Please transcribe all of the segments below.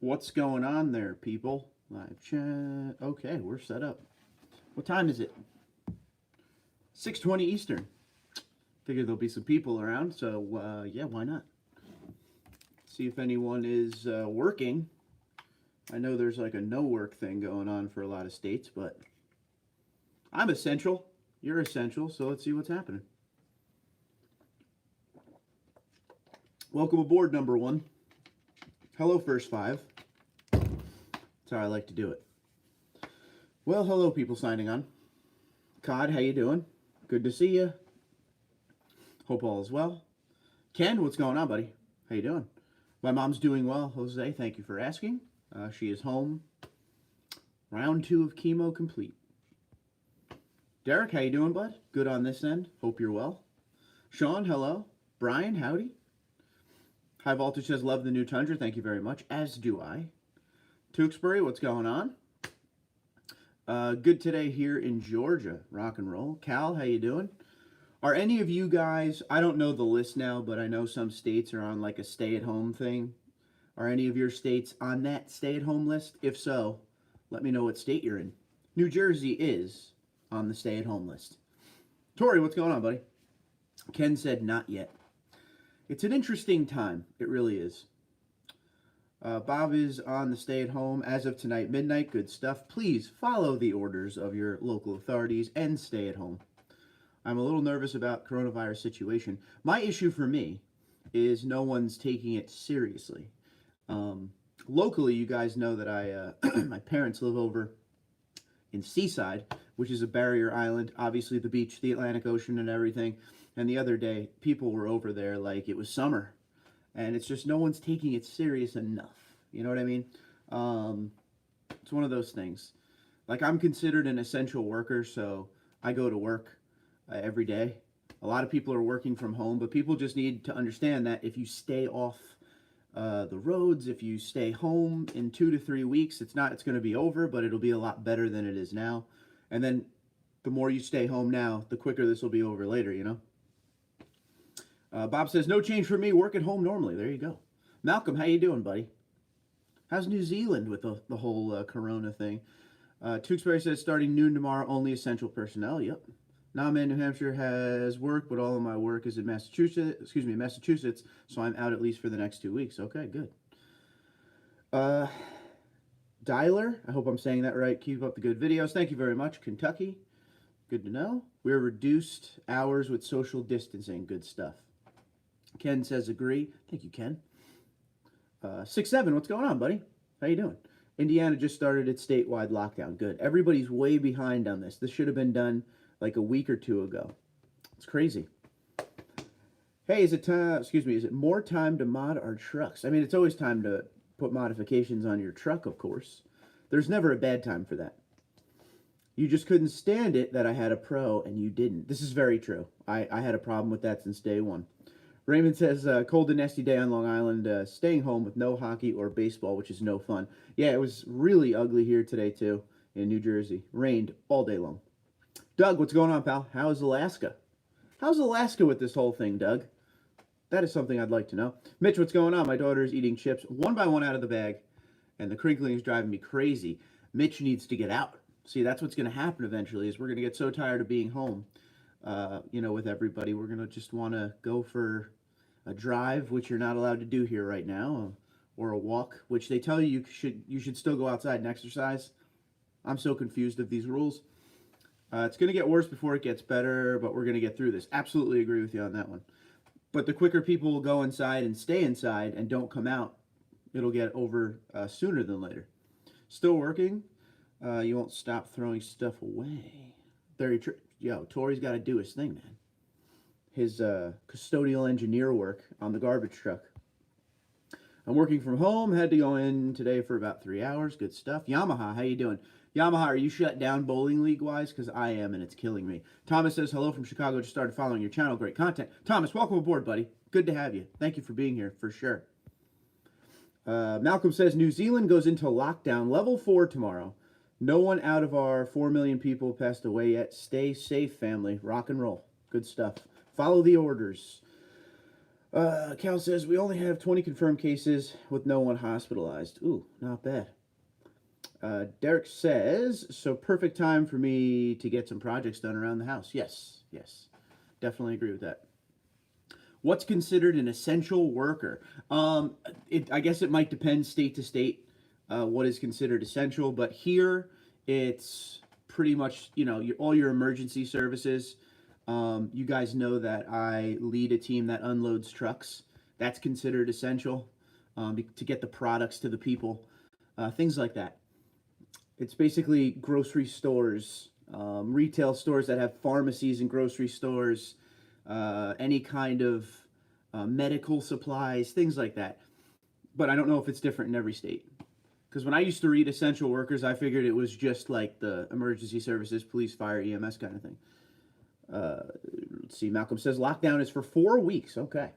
What's going on there, people? Live chat. Okay, we're set up. What time is it? 6:20 Eastern. Figured there'll be some people around, so yeah, why not? See if anyone is working. I know there's like a no work thing going on for a lot of states, but I'm essential. You're essential, so let's see what's happening. Welcome aboard, number one. Hello, first five. That's how I like to do it. Well, hello, people signing on. Cod, how you doing? Good to see you. Hope all is well. Ken, what's going on, buddy? How you doing? My mom's doing well, Jose. Thank you for asking. She is home. Round 2 of chemo complete. Derek, how you doing, bud? Good on this end. Hope you're well. Sean, hello. Brian, howdy. High Voltage says, love the new Tundra. Thank you very much. As do I. Tewksbury, what's going on? Good today here in Georgia. Rock and roll. Cal, how you doing? Are any of you guys, I don't know the list now, but I know some states are on like a stay-at-home thing. Are any of your states on that stay-at-home list? If so, let me know what state you're in. New Jersey is on the stay-at-home list. Tori, what's going on, buddy? Ken said not yet. It's an interesting time. It really is. Bob is on the stay-at-home as of tonight, midnight. Good stuff. Please follow the orders of your local authorities and stay at home. I'm a little nervous about coronavirus situation. My issue for me is no one's taking it seriously. Locally, you guys know that my parents live over in Seaside, which is a barrier island. Obviously, the beach, the Atlantic Ocean, and everything. And the other day, people were over there like it was summer. And it's just no one's taking it serious enough. You know what I mean? It's one of those things. Like, I'm considered an essential worker, so I go to work every day. A lot of people are working from home, but people just need to understand that if you stay off the roads, if you stay home in 2 to 3 weeks, it's going to be over, but it'll be a lot better than it is now. And then the more you stay home now, the quicker this will be over later, you know? Bob says, no change for me, work at home normally. There you go. Malcolm, how you doing, buddy? How's New Zealand with the whole corona thing? Tewksbury says, starting noon tomorrow, only essential personnel. Yep. Nama in New Hampshire has work, but all of my work is in Massachusetts, so I'm out at least for the next 2 weeks. Okay, good. Dialer, I hope I'm saying that right. Keep up the good videos. Thank you very much. Kentucky, good to know. We're reduced hours with social distancing. Good stuff. Ken says agree. Thank you, Ken. 6-7, what's going on, buddy? How you doing? Indiana just started its statewide lockdown. Good. Everybody's way behind on this. This should have been done like a week or two ago. It's crazy. Hey, is it more time to mod our trucks? I mean, it's always time to put modifications on your truck, of course. There's never a bad time for that. You just couldn't stand it that I had a pro and you didn't. This is very true. I had a problem with that since day one. Raymond says, cold and nasty day on Long Island, staying home with no hockey or baseball, which is no fun. Yeah, it was really ugly here today, too, in New Jersey. Rained all day long. Doug, what's going on, pal? How's Alaska? How's Alaska with this whole thing, Doug? That is something I'd like to know. Mitch, what's going on? My daughter is eating chips one by one out of the bag, and the crinkling is driving me crazy. Mitch needs to get out. See, that's what's going to happen eventually, is we're going to get so tired of being home, with everybody. We're going to just want to go for a drive, which you're not allowed to do here right now, or a walk, which they tell you you should still go outside and exercise. I'm so confused of these rules. It's going to get worse before it gets better, but we're going to get through this. Absolutely agree with you on that one. But the quicker people will go inside and stay inside and don't come out, it'll get over sooner than later. Still working. You won't stop throwing stuff away. Very true. Yo, Tori's got to do his thing, man. His custodial engineer work on the garbage truck. I'm working from home. Had to go in today for about 3 hours. Good stuff. Yamaha, how you doing? Yamaha, are you shut down bowling league-wise? Because I am, and it's killing me. Thomas says, hello from Chicago. Just started following your channel. Great content. Thomas, welcome aboard, buddy. Good to have you. Thank you for being here, for sure. Malcolm says, New Zealand goes into lockdown level 4 tomorrow. No one out of our 4 million people passed away yet. Stay safe, family. Rock and roll. Good stuff. Follow the orders. Cal says, we only have 20 confirmed cases with no one hospitalized. Ooh, not bad. Derek says, so perfect time for me to get some projects done around the house. Yes, yes. Definitely agree with that. What's considered an essential worker? I guess it might depend state to state what is considered essential, but here it's pretty much, all your emergency services. You guys know that I lead a team that unloads trucks. That's considered essential to get the products to the people, things like that. It's basically grocery stores, retail stores that have pharmacies and grocery stores, any kind of medical supplies, things like that. But I don't know if it's different in every state. Because when I used to read essential workers, I figured it was just like the emergency services, police, fire, EMS kind of thing. Let's see, Malcolm says lockdown is for 4 weeks. Okay.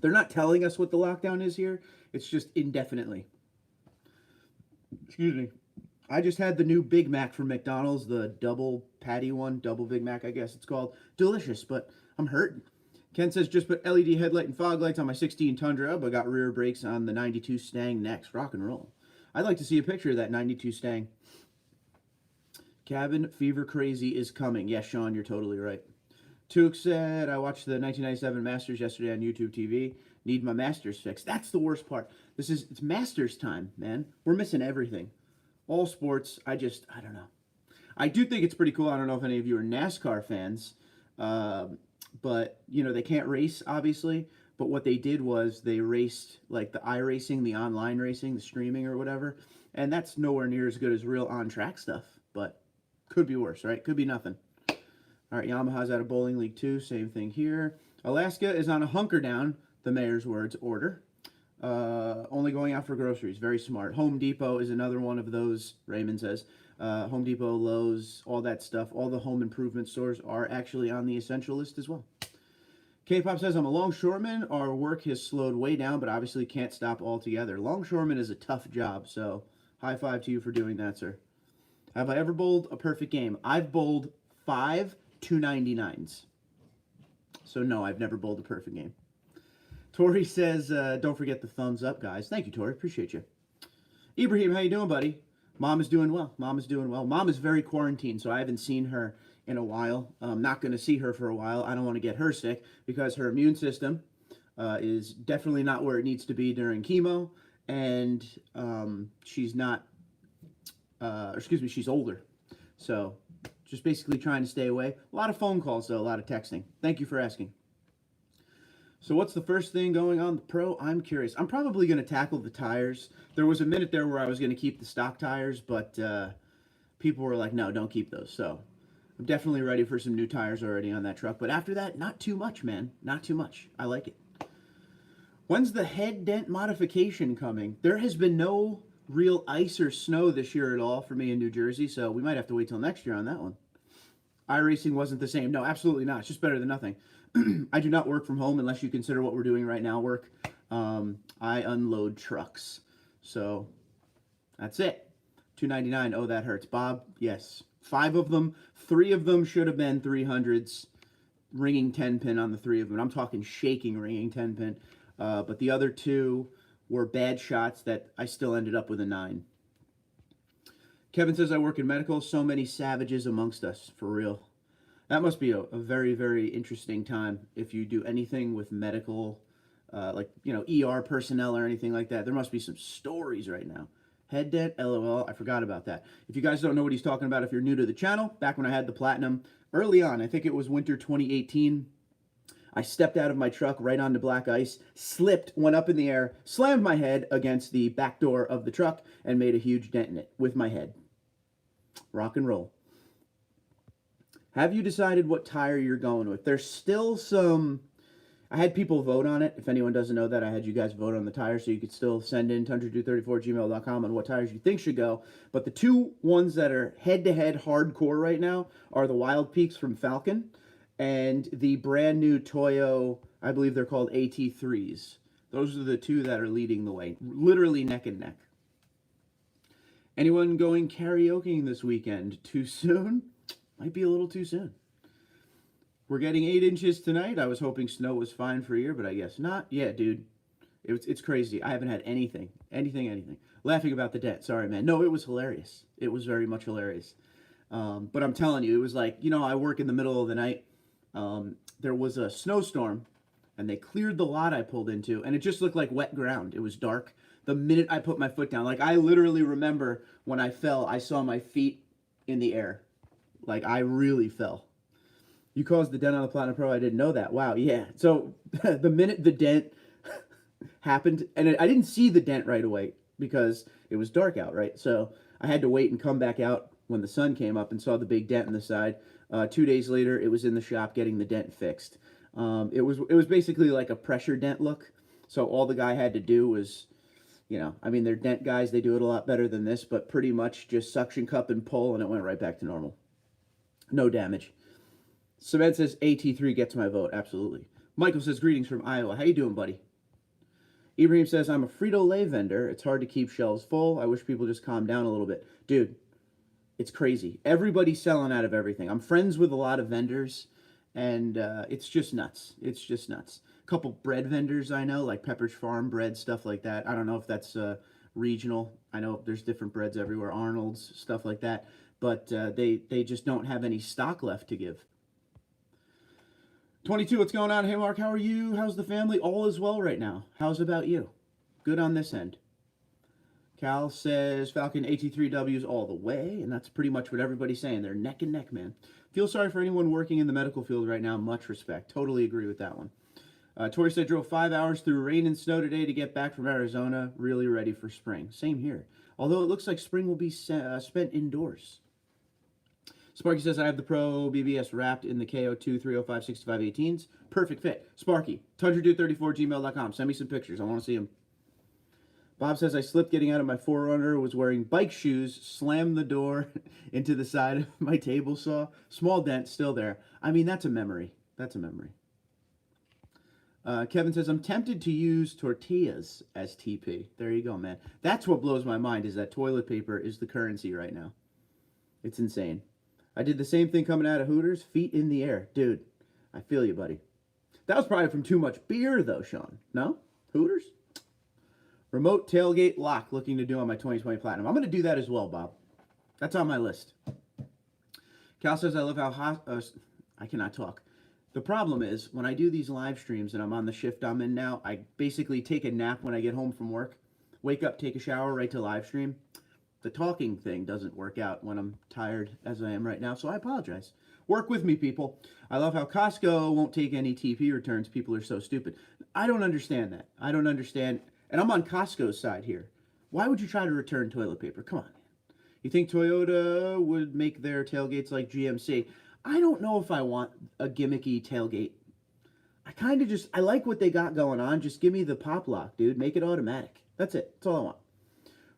They're not telling us what the lockdown is here. It's just indefinitely. Excuse me. I just had the new Big Mac from McDonald's, the double patty one, double Big Mac, I guess it's called. Delicious, but I'm hurting. Ken says, just put LED headlight and fog lights on my 16 Tundra, but got rear brakes on the 92 Stang next. Rock and roll. I'd like to see a picture of that 92 Stang. Cabin fever crazy is coming. Yes, Sean, you're totally right. Took said, I watched the 1997 Masters yesterday on YouTube TV. Need my Masters fixed. That's the worst part. It's Masters time, man. We're missing everything. All sports, I don't know. I do think it's pretty cool. I don't know if any of you are NASCAR fans, but, they can't race, obviously. But what they did was they raced, like, the iRacing, the online racing, the streaming or whatever. And that's nowhere near as good as real on-track stuff. But could be worse, right? Could be nothing. All right, Yamaha's out of Bowling League 2. Same thing here. Alaska is on a hunker down, the mayor's words, order. Only going out for groceries. Very smart. Home Depot is another one of those, Raymond says. Home Depot, Lowe's, all that stuff. All the home improvement stores are actually on the essential list as well. K-Pop says, I'm a longshoreman. Our work has slowed way down, but obviously can't stop altogether. Longshoreman is a tough job, so high five to you for doing that, sir. Have I ever bowled a perfect game? I've bowled 5 299s. So no, I've never bowled a perfect game. Tori says, don't forget the thumbs up, guys. Thank you, Tori. Appreciate you. Ibrahim, how you doing, buddy? Mom is doing well. Mom is doing well. Mom is very quarantined, so I haven't seen her in a while. I'm not going to see her for a while. I don't want to get her sick because her immune system is definitely not where it needs to be during chemo, and she's not, she's older. So just basically trying to stay away. A lot of phone calls, though, a lot of texting. Thank you for asking. So what's the first thing going on the Pro? I'm curious. I'm probably going to tackle the tires. There was a minute there where I was going to keep the stock tires, but people were like, no, don't keep those. So I'm definitely ready for some new tires already on that truck. But after that, not too much, man. Not too much. I like it. When's the head dent modification coming? There has been no real ice or snow this year at all for me in New Jersey, so we might have to wait till next year on that one. iRacing wasn't the same. No, absolutely not. It's just better than nothing. I do not work from home unless you consider what we're doing right now work. I unload trucks. So that's it. $2.99. Oh, that hurts. Bob, yes. 5 of them. 3 of them should have been 300s. Ringing 10 pin on the 3 of them. I'm talking shaking ringing 10 pin. But the other 2 were bad shots that I still ended up with a 9. Kevin says, I work in medical. So many savages amongst us. For real. That must be a very, very interesting time if you do anything with medical, like, ER personnel or anything like that. There must be some stories right now. Head dent, LOL. I forgot about that. If you guys don't know what he's talking about, if you're new to the channel, back when I had the Platinum, early on, I think it was winter 2018, I stepped out of my truck right onto black ice, slipped, went up in the air, slammed my head against the back door of the truck, and made a huge dent in it with my head. Rock and roll. Have you decided what tire you're going with? There's still some... I had people vote on it. If anyone doesn't know that, I had you guys vote on the tire, so you could still send in TundraDude34gmail.com on what tires you think should go. But the 2 ones that are head-to-head hardcore right now are the Wild Peaks from Falcon and the brand new Toyo, I believe they're called AT3s. Those are the 2 that are leading the way, literally neck and neck. Anyone going karaokeing this weekend? Too soon? Might be a little too soon. We're getting 8 inches tonight. I was hoping snow was fine for here, but I guess not. Yeah, dude. It's crazy. I haven't had anything. Laughing about the dent. Sorry, man. No, it was hilarious. It was very much hilarious. But I'm telling you, it was like, I work in the middle of the night. There was a snowstorm, and they cleared the lot I pulled into, and it just looked like wet ground. It was dark. The minute I put my foot down, like, I literally remember when I fell, I saw my feet in the air. Like, I really fell. You caused the dent on the Platinum Pro. I didn't know that. Wow, yeah. So the minute the dent happened, and I didn't see the dent right away because it was dark out, right? So I had to wait and come back out when the sun came up and saw the big dent in the side. 2 days later, it was in the shop getting the dent fixed. It was basically like a pressure dent look. So all the guy had to do was, they're dent guys. They do it a lot better than this, but pretty much just suction cup and pull, and it went right back to normal. No damage. Cement says AT3 gets my vote. Absolutely. Michael says, greetings from Iowa. How you doing, buddy? Ibrahim says, I'm a Frito-Lay vendor. It's hard to keep shelves full. I wish people just calm down a little bit. Dude, it's crazy. Everybody's selling out of everything. I'm friends with a lot of vendors, and it's just nuts. It's just nuts. A couple bread vendors I know, like Pepperidge Farm bread, stuff like that. I don't know if that's regional. I know there's different breads everywhere, Arnold's, stuff like that. But they just don't have any stock left to give. 22, what's going on? Hey, Mark, how are you? How's the family? All is well right now. How's about you? Good on this end. Cal says Falcon AT3Ws all the way, and that's pretty much what everybody's saying. They're neck and neck, man. Feel sorry for anyone working in the medical field right now. Much respect. Totally agree with that one. Tori said, drove 5 hours through rain and snow today to get back from Arizona. Really ready for spring. Same here. Although it looks like spring will be spent indoors. Sparky says, I have the Pro BBS wrapped in the KO2 305 6518s. Perfect fit. Sparky, TundraDude34gmail.com. Send me some pictures. I want to see them. Bob says, I slipped getting out of my 4Runner, was wearing bike shoes, slammed the door into the side of my table saw. Small dent, still there. I mean, that's a memory. That's a memory. Kevin says, I'm tempted to use tortillas as TP. There you go, man. That's what blows my mind, is that toilet paper is the currency right now. It's insane. I did the same thing coming out of Hooters, feet in the air. Dude, I feel you, buddy. That was probably from too much beer, though, Sean. No? Hooters? Remote tailgate lock looking to do on my 2020 Platinum. I'm going to do that as well, Bob. That's on my list. Cal says, I love how hot... I cannot talk. The problem is, when I do these live streams and I'm on the shift I'm in now, I basically take a nap when I get home from work, wake up, take a shower, right to live stream. The talking thing doesn't work out when I'm tired as I am right now, so I apologize. Work with me, people. I love how Costco won't take any TP returns. People are so stupid. I don't understand that. I don't understand. And I'm on Costco's side here. Why would you try to return toilet paper? Come on, man. You think Toyota would make their tailgates like GMC? I don't know if I want a gimmicky tailgate. I like what they got going on. Just give me the pop lock, dude. Make it automatic. That's it. That's all I want.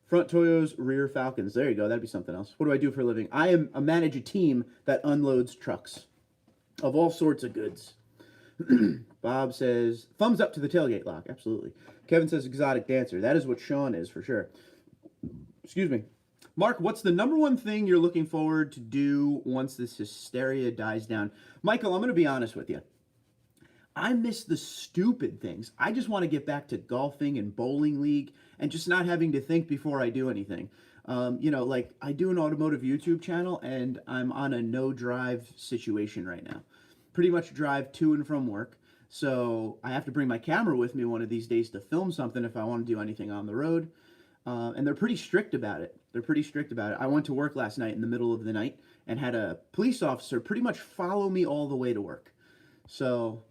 Front Toyos, rear Falcons. There you go. That'd be something else. What do I do for a living? I manage a team that unloads trucks of all sorts of goods. Bob says, thumbs up to the tailgate lock. Absolutely. Kevin says, exotic dancer. That is what Sean is for sure. Excuse me. Mark, what's the number one thing you're looking forward to do once this hysteria dies down? Michael, I'm going to be honest with you. I miss the stupid things. I just want to get back to golfing and bowling league and just not having to think before I do anything. Like I do an automotive YouTube channel and I'm on a no drive situation right now. Pretty much drive to and from work. So I have to bring my camera with me one of these days to film something if I want to do anything on the road. And they're pretty strict about it. I went to work last night in the middle of the night and had a police officer pretty much follow me all the way to work. So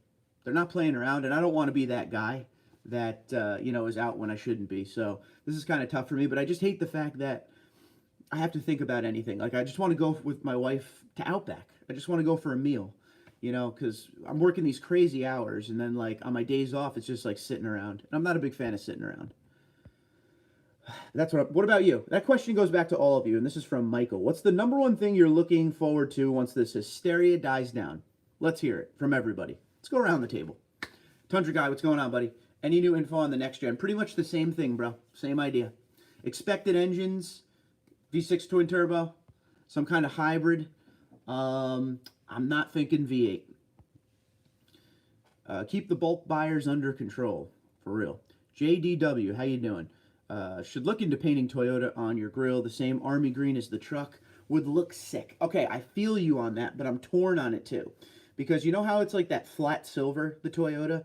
they're not playing around, and I don't want to be that guy that, is out when I shouldn't be. So this is kind of tough for me, but I just hate the fact that I have to think about anything. Like, I just want to go with my wife to Outback. I just want to go for a meal, because I'm working these crazy hours, and then, like, on my days off, it's just, like, sitting around. And I'm not a big fan of sitting around. What about you? That question goes back to all of you, and this is from Michael. What's the number one thing you're looking forward to once this hysteria dies down? Let's hear it from everybody. Let's go around the table. Tundra Guy, what's going on, buddy? Any new info on the next gen? Pretty much the same thing, bro. Same idea. Expected engines, V6 twin turbo, some kind of hybrid. I'm not thinking V8. Keep the bulk buyers under control, for real. JDW, how you doing? Should look into painting Toyota on your grill. The same army green as the truck would look sick. Okay, I feel you on that, but I'm torn on it too. Because you know how it's like that flat silver, the Toyota?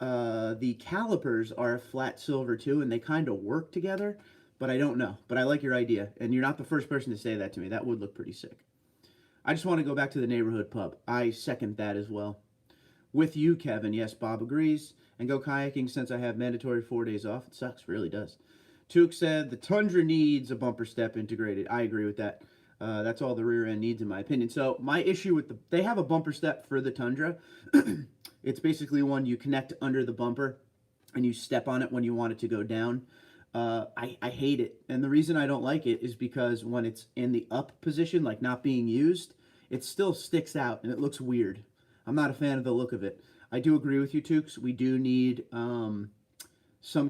The calipers are a flat silver too, and they kind of work together, but I don't know. But I like your idea, and you're not the first person to say that to me. That would look pretty sick. I just want to go back to the neighborhood pub. I second that as well. With you, Kevin. Yes, Bob agrees. And go kayaking since I have mandatory 4 days off. It sucks, really does. Took said the Tundra needs a bumper step integrated. I agree with that. That's all the rear end needs, in my opinion. So my issue with they have a bumper step for the Tundra. It's basically one you connect under the bumper and you step on it when you want it to go down. I hate it. And the reason I don't like it is because when it's in the up position, like not being used, it still sticks out and it looks weird. I'm not a fan of the look of it. I do agree with you, Tukes. We do need some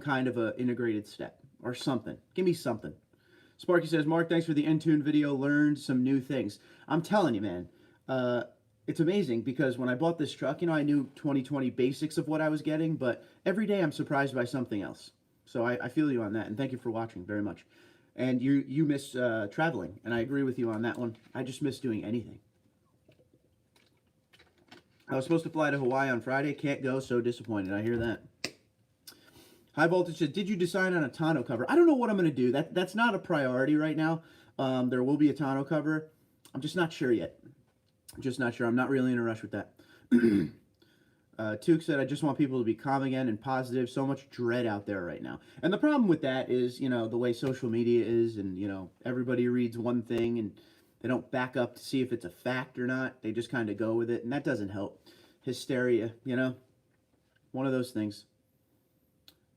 kind of a integrated step or something. Give me something. Sparky says, Mark, thanks for the Entune video. Learned some new things. I'm telling you, man. It's amazing because when I bought this truck, you know, I knew 2020 basics of what I was getting, but every day I'm surprised by something else. So I feel you on that, and thank you for watching very much. And you miss traveling, and I agree with you on that one. I just miss doing anything. I was supposed to fly to Hawaii on Friday. Can't go. So disappointed. I hear that. High Voltage said, did you decide on a tonneau cover? I don't know what I'm going to do. That's not a priority right now. There will be a tonneau cover. I'm just not sure yet. Just not sure. I'm not really in a rush with that. Tuke said, I just want people to be calm again and positive. So much dread out there right now. And the problem with that is, you know, the way social media is, and, you know, everybody reads one thing and they don't back up to see if it's a fact or not. They just kind of go with it, and that doesn't help. Hysteria, you know? One of those things.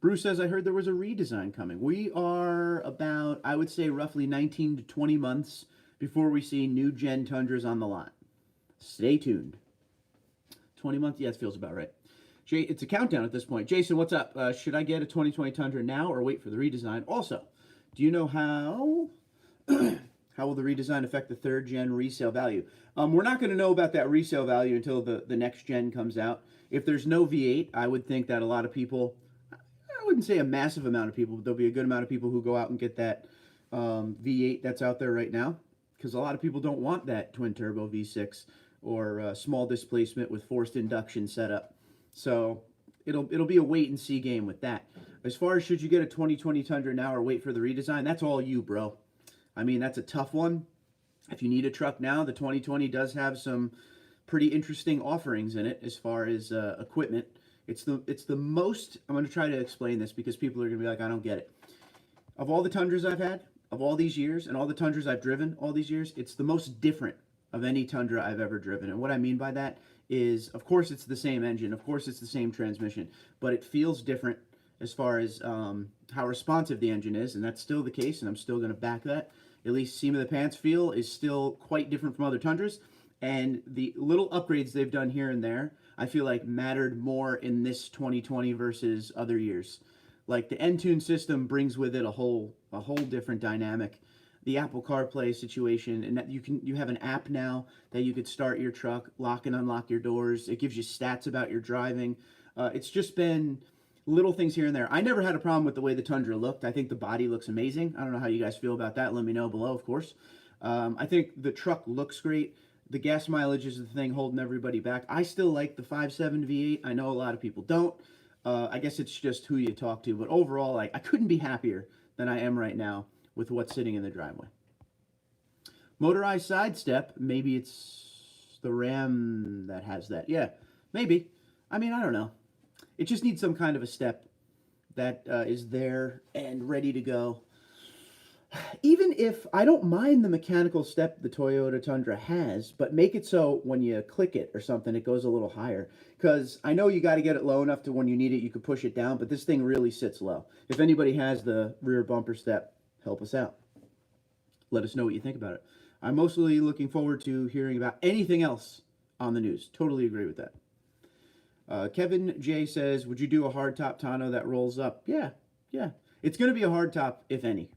Bruce says, I heard there was a redesign coming. We are about, I would say, roughly 19 to 20 months before we see new gen Tundras on the lot. Stay tuned. 20 months? Yeah, it feels about right. Jay, it's a countdown at this point. Jason, what's up? Should I get a 2020 Tundra now or wait for the redesign? Also, do you know how how will the redesign affect the third gen resale value? We're not going to know about that resale value until the next gen comes out. If there's no V8, I would think that a lot of people, I wouldn't say a massive amount of people, but there'll be a good amount of people who go out and get that V8 that's out there right now, because a lot of people don't want that twin turbo V6 or small displacement with forced induction setup. So it'll be a wait and see game with that. As far as should you get a 2020 Tundra now or wait for the redesign, that's all you, bro. I mean, that's a tough one. If you need a truck now, the 2020 does have some pretty interesting offerings in it as far as equipment. It's the most, I'm going to try to explain this because people are going to be like, I don't get it. Of all the Tundras I've had, of all these years, and all the Tundras I've driven all these years, it's the most different of any Tundra I've ever driven. And what I mean by that is, of course, it's the same engine. Of course, it's the same transmission. But it feels different as far as how responsive the engine is. And that's still the case, and I'm still going to back that. At least seam of the pants feel is still quite different from other Tundras. And the little upgrades they've done here and there, I feel like mattered more in this 2020 versus other years. Like the Entune system brings with it a whole different dynamic. The Apple CarPlay situation, and that you have an app now that you could start your truck, lock and unlock your doors. It gives you stats about your driving. It's just been little things here and there. I never had a problem with the way the Tundra looked. I think the body looks amazing. I don't know how you guys feel about that. Let me know below, of course. I think the truck looks great. The gas mileage is the thing holding everybody back. I still like the 5.7 V8. I know a lot of people don't. I guess it's just who you talk to. But overall, I couldn't be happier than I am right now with what's sitting in the driveway. Motorized sidestep. Maybe it's the Ram that has that. Yeah, maybe. I mean, I don't know. It just needs some kind of a step that is there and ready to go. Even if, I don't mind the mechanical step the Toyota Tundra has, but make it so when you click it or something, it goes a little higher. Because I know you got to get it low enough to when you need it, you can push it down, but this thing really sits low. If anybody has the rear bumper step, help us out. Let us know what you think about it. I'm mostly looking forward to hearing about anything else on the news. Totally agree with that. Kevin J says, would you do a hardtop tonneau that rolls up? Yeah. It's going to be a hardtop, if any.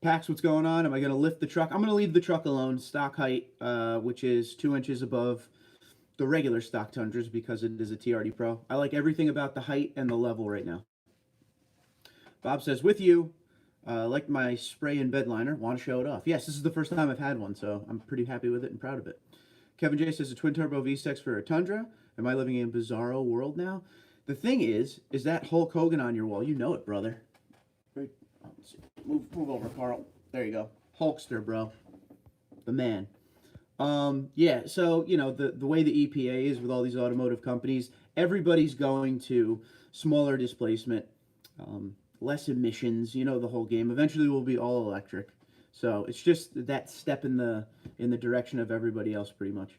Pax, what's going on? Am I going to lift the truck? I'm going to leave the truck alone, stock height, which is 2 inches above the regular stock Tundras because it is a TRD Pro. I like everything about the height and the level right now. Bob says, with you, like my spray and bed liner, want to show it off. Yes, this is the first time I've had one, so I'm pretty happy with it and proud of it. Kevin J says, a twin turbo V6 for a Tundra. Am I living in a bizarro world now? The thing is that Hulk Hogan on your wall. You know it, brother. Right. Let's see. Move over, Carl. There you go. Hulkster, bro. The man. Yeah, so, you know, the way the EPA is with all these automotive companies, everybody's going to smaller displacement, less emissions, you know, the whole game. Eventually we'll be all electric. So it's just that step in the direction of everybody else, pretty much.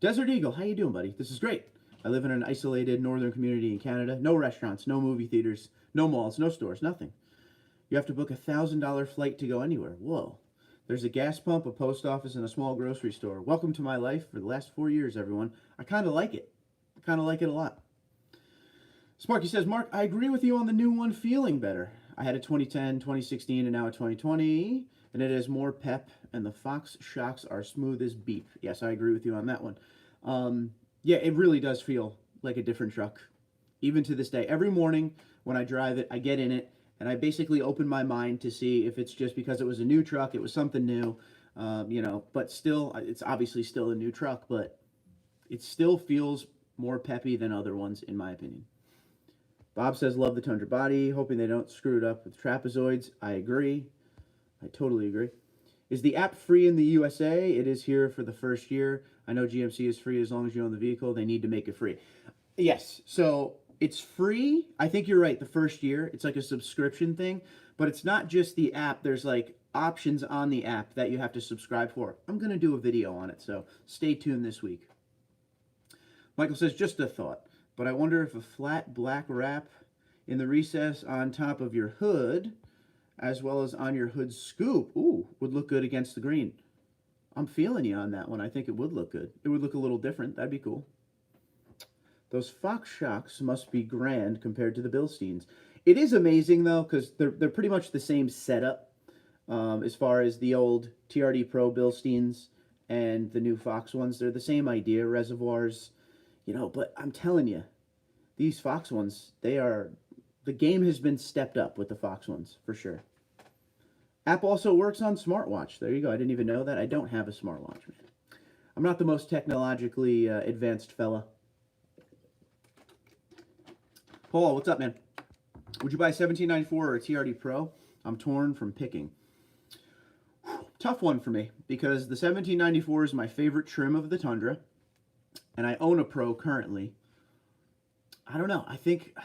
Desert Eagle, how you doing, buddy? This is great. I live in an isolated northern community in Canada. No restaurants, no movie theaters, no malls, no stores, nothing. You have to book a $1,000 flight to go anywhere. Whoa. There's a gas pump, a post office, and a small grocery store. Welcome to my life for the last 4 years, everyone. I kind of like it. I kind of like it a lot. Sparky says, Mark, I agree with you on the new one feeling better. I had a 2010, 2016, and now a 2020, and it has more pep, and the Fox shocks are smooth as beef. Yes, I agree with you on that one. Yeah, it really does feel like a different truck, even to this day. Every morning when I drive it, I get in it, and I basically open my mind to see if it's just because it was a new truck, it was something new, you know, but still, it's obviously still a new truck, but it still feels more peppy than other ones, in my opinion. Bob says, love the Tundra body, hoping they don't screw it up with trapezoids. I agree. I totally agree. Is the app free in the USA? It is here for the first year. I know GMC is free as long as you own the vehicle. They need to make it free. Yes, so it's free. I think you're right, the first year. It's like a subscription thing, but it's not just the app. There's like options on the app that you have to subscribe for. I'm going to do a video on it, so stay tuned this week. Michael says, just a thought, but I wonder if a flat black wrap in the recess on top of your hood, as well as on your hood scoop, would look good against the green. I'm feeling you on that one. I think it would look good. It would look a little different. That'd be cool. Those Fox shocks must be grand compared to the Bilsteins. It is amazing, though, because they're pretty much the same setup as far as the old TRD Pro Bilsteins and the new Fox ones. They're the same idea, reservoirs, you know, but I'm telling you, these Fox ones, the game has been stepped up with the Fox ones, for sure. App also works on smartwatch. There you go. I didn't even know that. I don't have a smartwatch, man. I'm not the most technologically advanced fella. Paul, what's up, man? Would you buy a 1794 or a TRD Pro? I'm torn from picking. Tough one for me, because the 1794 is my favorite trim of the Tundra, and I own a Pro currently. I don't know. I think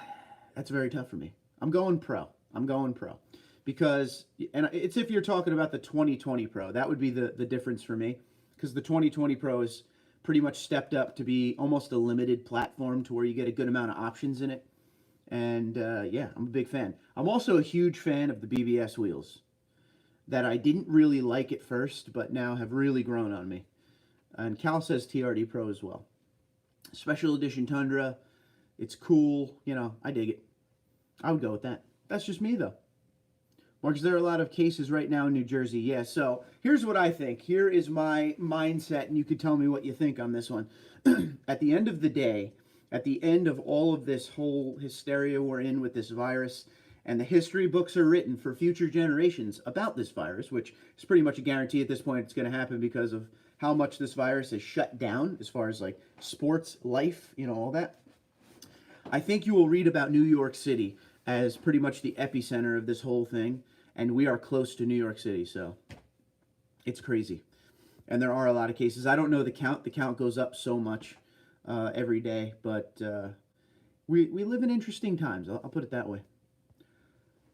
that's very tough for me. I'm going Pro. I'm going Pro. Because, and it's if you're talking about the 2020 Pro, that would be the difference for me. Because the 2020 Pro is pretty much stepped up to be almost a limited platform to where you get a good amount of options in it. And yeah, I'm a big fan. I'm also a huge fan of the BBS wheels that I didn't really like at first, but now have really grown on me. And Cal says TRD Pro as well. Special edition Tundra. It's cool. You know, I dig it. I would go with that. That's just me, though. Mark, is there a lot of cases right now in New Jersey? Yeah, so here's what I think. Here is my mindset, and you could tell me what you think on this one. At the end of the day, at the end of all of this whole hysteria we're in with this virus, and the history books are written for future generations about this virus, which is pretty much a guarantee at this point it's going to happen because of how much this virus has shut down as far as like sports, life, you know, all that. I think you will read about New York City as pretty much the epicenter of this whole thing, and we are close to New York City, so it's crazy. And there are a lot of cases. I don't know the count. The count goes up so much every day, but we live in interesting times. I'll put it that way.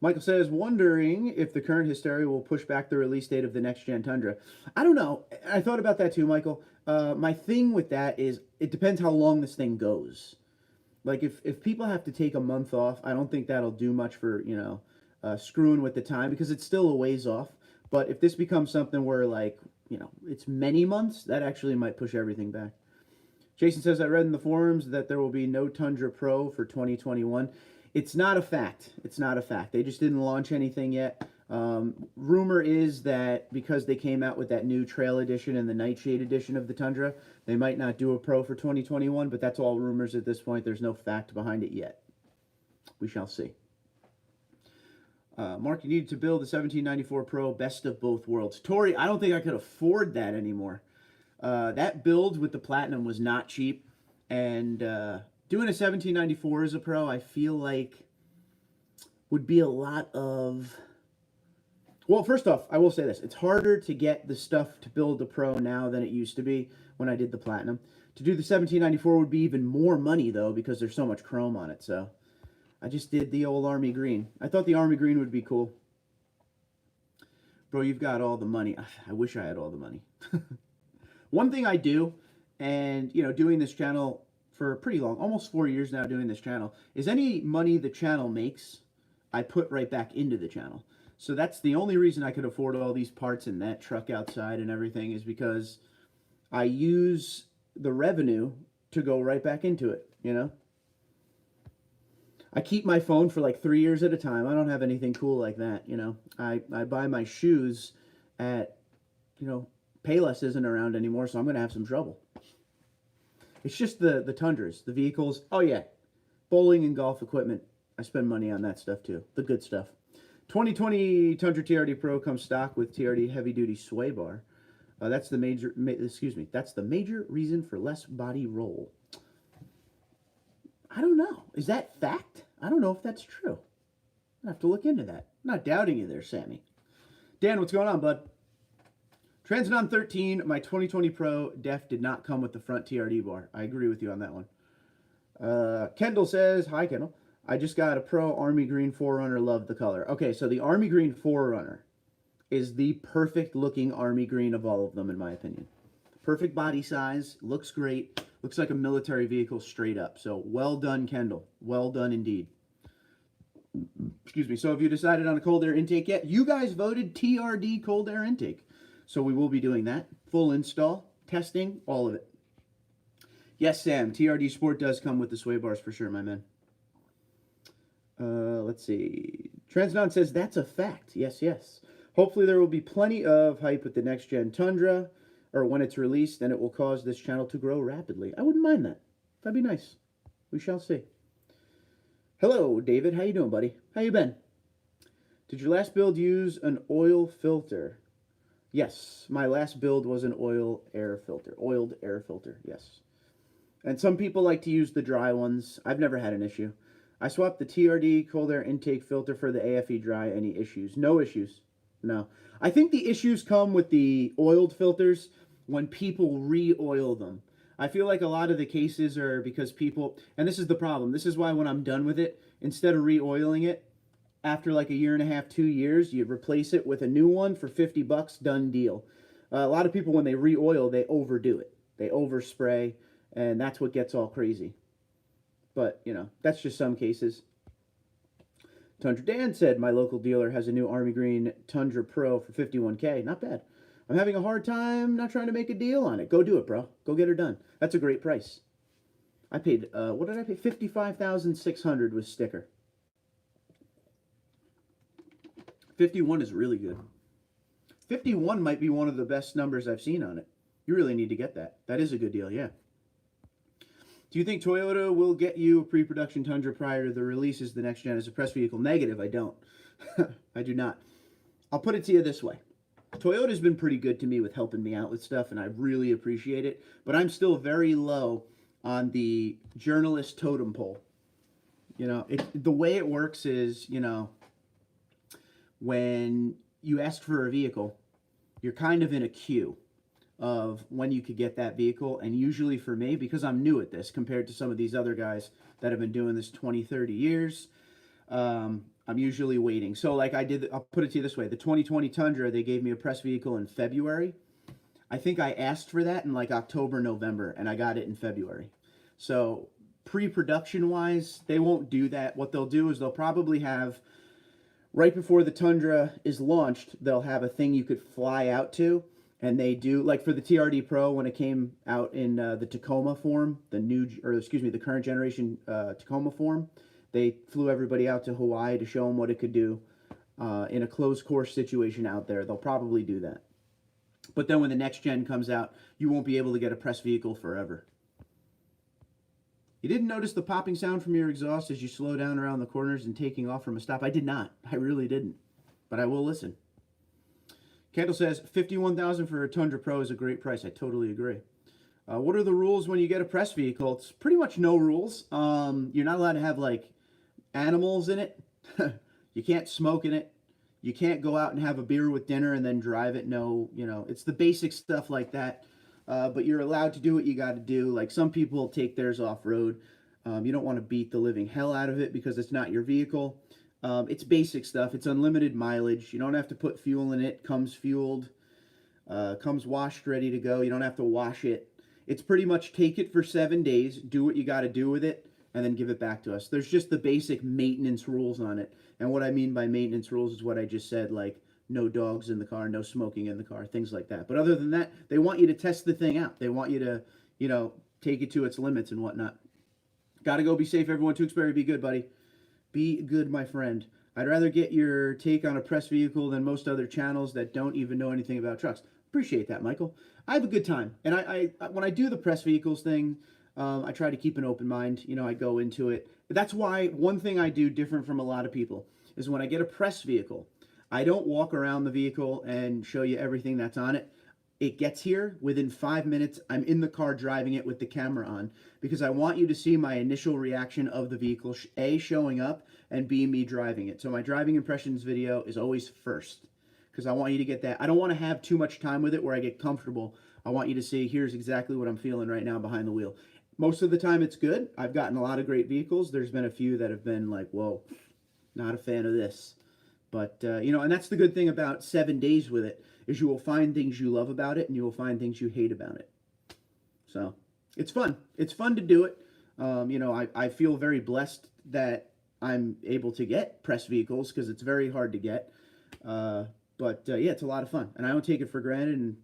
Michael says, wondering if the current hysteria will push back the release date of the next-gen Tundra. I don't know. I thought about that too, Michael. My thing with that is it depends how long this thing goes. Like, if people have to take a month off, I don't think that'll do much for, you know, screwing with the time, because it's still a ways off. But if this becomes something where, like, you know, it's many months, that actually might push everything back. Jason says, I read in the forums that there will be no Tundra Pro for 2021. It's not a fact. It's not a fact. They just didn't launch anything yet. Rumor is that because they came out with that new Trail Edition and the Nightshade Edition of the Tundra, they might not do a Pro for 2021, but that's all rumors at this point. There's no fact behind it yet. We shall see. Mark, you need to build the 1794 Pro Best of Both Worlds. Tori, I don't think I could afford that anymore. That build with the Platinum was not cheap, and doing a 1794 as a Pro, I feel like would be a lot of... Well, first off, I will say this. It's harder to get the stuff to build the Pro now than it used to be when I did the Platinum. To do the 1794 would be even more money, though, because there's so much chrome on it, so... I just did the old Army Green. I thought the Army Green would be cool. Bro, you've got all the money. I wish I had all the money. One thing I do, and, you know, doing this channel for pretty long, almost 4 years now doing this channel, is any money the channel makes, I put right back into the channel. So that's the only reason I could afford all these parts and that truck outside and everything, is because I use the revenue to go right back into it, you know? I keep my phone for like 3 years at a time. I don't have anything cool like that, you know. I buy my shoes at, you know, Payless isn't around anymore, so I'm going to have some trouble. It's just the Tundras, the vehicles. Oh, yeah. Bowling and golf equipment. I spend money on that stuff, too. The good stuff. 2020 Tundra TRD Pro comes stock with TRD heavy-duty sway bar. That's the major reason for less body roll. I don't know. Is that fact? I don't know if that's true. I have to look into that. I'm not doubting you there, Sammy. Dan, what's going on, bud? Transodon 13, my 2020 Pro Def did not come with the front TRD bar. I agree with you on that one. Kendall says, hi, Kendall. I just got a Pro Army Green 4Runner. Love the color. Okay, so the Army Green 4Runner is the perfect looking Army Green of all of them, in my opinion. Perfect body size. Looks great. Looks like a military vehicle straight up. So, well done, Kendall. Well done indeed. Excuse me. So, have you decided on a cold air intake yet? You guys voted TRD cold air intake. So, we will be doing that. Full install, testing, all of it. Yes, Sam. TRD Sport does come with the sway bars for sure, my man. Let's see. Transdon says, that's a fact. Yes, yes. Hopefully, there will be plenty of hype with the next-gen Tundra, or when it's released, and it will cause this channel to grow rapidly. I wouldn't mind that. That'd be nice. We shall see. Hello, David. How you doing, buddy? How you been? Did your last build use an oil filter? Yes, my last build was an oiled air filter, yes. And some people like to use the dry ones. I've never had an issue. I swapped the TRD cold air intake filter for the AFE dry. Any issues? No issues. No. I think the issues come with the oiled filters when people re-oil them. I feel like a lot of the cases are because people, and this is the problem, this is why when I'm done with it, instead of re-oiling it, after like a year and a half, 2 years, you replace it with a new one for 50 bucks, done deal. A lot of people, when they re-oil, they overdo it. They overspray, and that's what gets all crazy. But, you know, that's just some cases. Tundra Dan said, my local dealer has a new Army Green Tundra Pro for $51K. Not bad. I'm having a hard time not trying to make a deal on it. Go do it, bro. Go get her done. That's a great price. I paid, what did I pay? $55,600 with sticker. 51 is really good. 51 might be one of the best numbers I've seen on it. You really need to get that. That is a good deal, yeah. Do you think Toyota will get you a pre-production Tundra prior to the release as the next gen as a press vehicle? Negative, I don't. I do not. I'll put it to you this way. Toyota's been pretty good to me with helping me out with stuff, and I really appreciate it. But I'm still very low on the journalist totem pole. You know, the way it works is, you know, when you ask for a vehicle, you're kind of in a queue of when you could get that vehicle. And usually for me, because I'm new at this compared to some of these other guys that have been doing this 20, 30 years, I'm usually waiting. So like I'll put it to you this way. The 2020 Tundra, they gave me a press vehicle in February. I think I asked for that in like October, November, and I got it in February. So pre-production wise, they won't do that. What they'll do is they'll probably have, right before the Tundra is launched, they'll have a thing you could fly out to. And they do, like for the TRD Pro, when it came out in the Tacoma form, the current generation Tacoma form, they flew everybody out to Hawaii to show them what it could do. in a closed course situation out there. They'll probably do that. But then when the next gen comes out, you won't be able to get a press vehicle forever. You didn't notice the popping sound from your exhaust as you slow down around the corners and taking off from a stop? I did not. I really didn't. But I will listen. Kendall says, $51,000 for a Tundra Pro is a great price. I totally agree. What are the rules when you get a press vehicle? It's pretty much no rules. You're not allowed to have, like, animals in it. You can't smoke in it. You can't go out and have a beer with dinner and then drive it. No, you know, it's the basic stuff like that. But you're allowed to do what you got to do. Like, some people take theirs off-road. You don't want to beat the living hell out of it because it's not your vehicle. It's basic stuff. It's unlimited mileage. You don't have to put fuel in it. Comes fueled. Comes washed, ready to go. You don't have to wash it. It's pretty much take it for 7 days, do what you got to do with it, and then give it back to us. There's just the basic maintenance rules on it. And what I mean by maintenance rules is what I just said, like no dogs in the car, no smoking in the car, things like that. But other than that, they want you to test the thing out. They want you to, you know, take it to its limits and whatnot. Got to go. Be safe, everyone. Tewksbury, be good, buddy. Be good, my friend. I'd rather get your take on a press vehicle than most other channels that don't even know anything about trucks. Appreciate that, Michael. I have a good time. And I when I do the press vehicles thing, I try to keep an open mind. You know, I go into it. But that's why one thing I do different from a lot of people is when I get a press vehicle, I don't walk around the vehicle and show you everything that's on it. It gets here within 5 minutes. I'm in the car driving it with the camera on because I want you to see my initial reaction of the vehicle, A, showing up, and B, me driving it. So my driving impressions video is always first because I want you to get that. I don't want to have too much time with it where I get comfortable. I want you to see, here's exactly what I'm feeling right now behind the wheel. Most of the time it's good. I've gotten a lot of great vehicles. There's been a few that have been like, whoa, not a fan of this. But, you know, and that's the good thing about 7 days with it is you will find things you love about it and you will find things you hate about it. So it's fun. It's fun to do it. You know, I feel very blessed that I'm able to get press vehicles because it's very hard to get. But yeah, it's a lot of fun. And I don't take it for granted. And,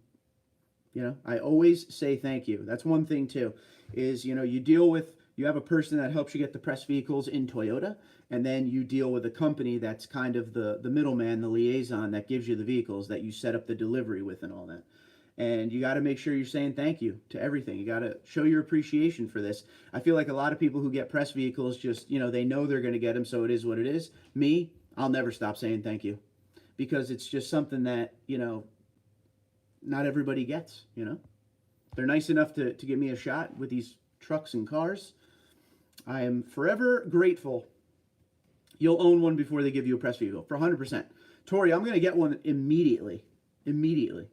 you know, I always say thank you. That's one thing, too, is, you know, you have a person that helps you get the press vehicles in Toyota, and then you deal with a company that's kind of the middleman, the liaison that gives you the vehicles that you set up the delivery with and all that. And you got to make sure you're saying thank you to everything. You got to show your appreciation for this. I feel like a lot of people who get press vehicles just, you know, they know they're going to get them, so it is what it is. Me, I'll never stop saying thank you because it's just something that, you know, not everybody gets, you know. They're nice enough to give me a shot with these trucks and cars. I am forever grateful. You'll own one before they give you a press vehicle, for 100%. Tori, I'm going to get one immediately. Immediately.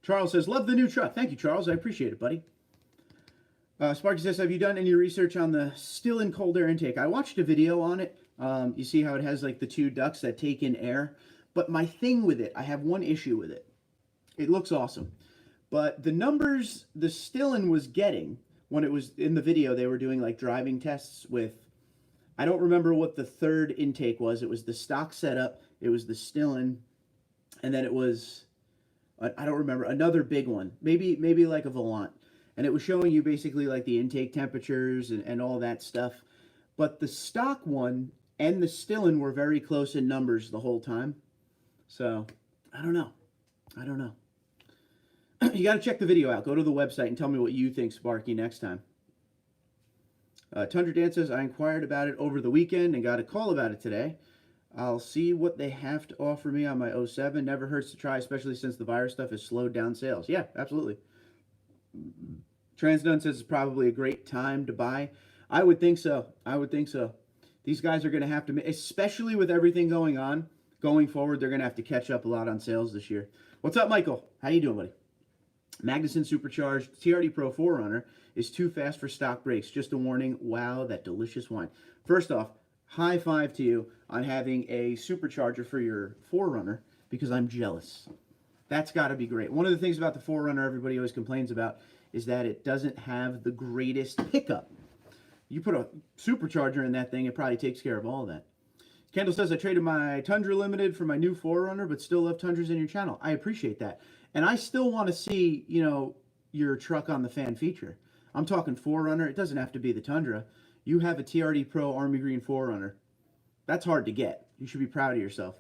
Charles says, love the new truck. Thank you, Charles. I appreciate it, buddy. Sparky says, have you done any research on the still in cold air intake? I watched a video on it. You see how it has like the two ducts that take in air. But my thing with it, I have one issue with it. It looks awesome. But the numbers the Stillen was getting when it was in the video, they were doing like driving tests with, I don't remember what the third intake was. It was the stock setup. It was the Stillen. And then it was, I don't remember, another big one. Maybe like a Volant. And it was showing you basically like the intake temperatures and all that stuff. But the stock one and the Stillen were very close in numbers the whole time. So, I don't know. You got to check the video out. Go to the website and tell me what you think, Sparky, next time. Tundra Dan says, I inquired about it over the weekend and got a call about it today. I'll see what they have to offer me on my 07. Never hurts to try, especially since the virus stuff has slowed down sales. Yeah, absolutely. Transdone says it's probably a great time to buy. I would think so. These guys are going to have to, especially with everything going on, going forward, they're going to have to catch up a lot on sales this year. What's up, Michael? How you doing, buddy? Magnuson Supercharged TRD Pro 4Runner is too fast for stock brakes. Just a warning. Wow, that delicious wine. First off, high five to you on having a supercharger for your 4Runner because I'm jealous. That's got to be great. One of the things about the 4Runner everybody always complains about is that it doesn't have the greatest pickup. You put a supercharger in that thing, it probably takes care of all of that. Kendall says, I traded my Tundra Limited for my new 4Runner, but still love Tundras in your channel. I appreciate that. And I still want to see, you know, your truck on the fan feature. I'm talking 4Runner. It doesn't have to be the Tundra. You have a TRD Pro Army Green 4Runner. That's hard to get. You should be proud of yourself.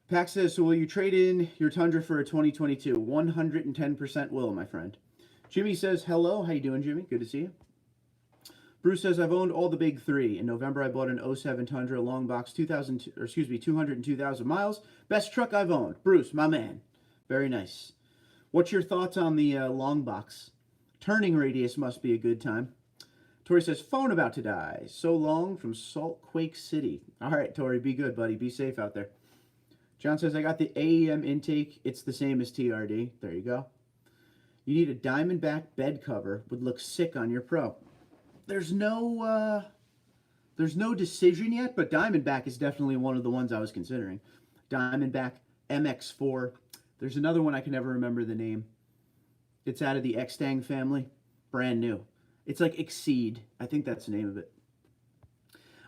Pax says, so will you trade in your Tundra for a 2022? 110% will, my friend. Jimmy says, hello. How you doing, Jimmy? Good to see you. Bruce says, I've owned all the big three. In November, I bought an 07 Tundra long box, 202,000 miles. Best truck I've owned. Bruce, my man. Very nice. What's your thoughts on the long box? Turning radius must be a good time. Tori says, phone about to die. So long from Salt Quake City. All right, Tori, be good, buddy. Be safe out there. John says, I got the AEM intake. It's the same as TRD. There you go. You need a Diamondback bed cover. Would look sick on your Pro. There's no decision yet, but Diamondback is definitely one of the ones I was considering. Diamondback, MX4. There's another one I can never remember the name. It's out of the Xtang family. Brand new. It's like Exceed. I think that's the name of it.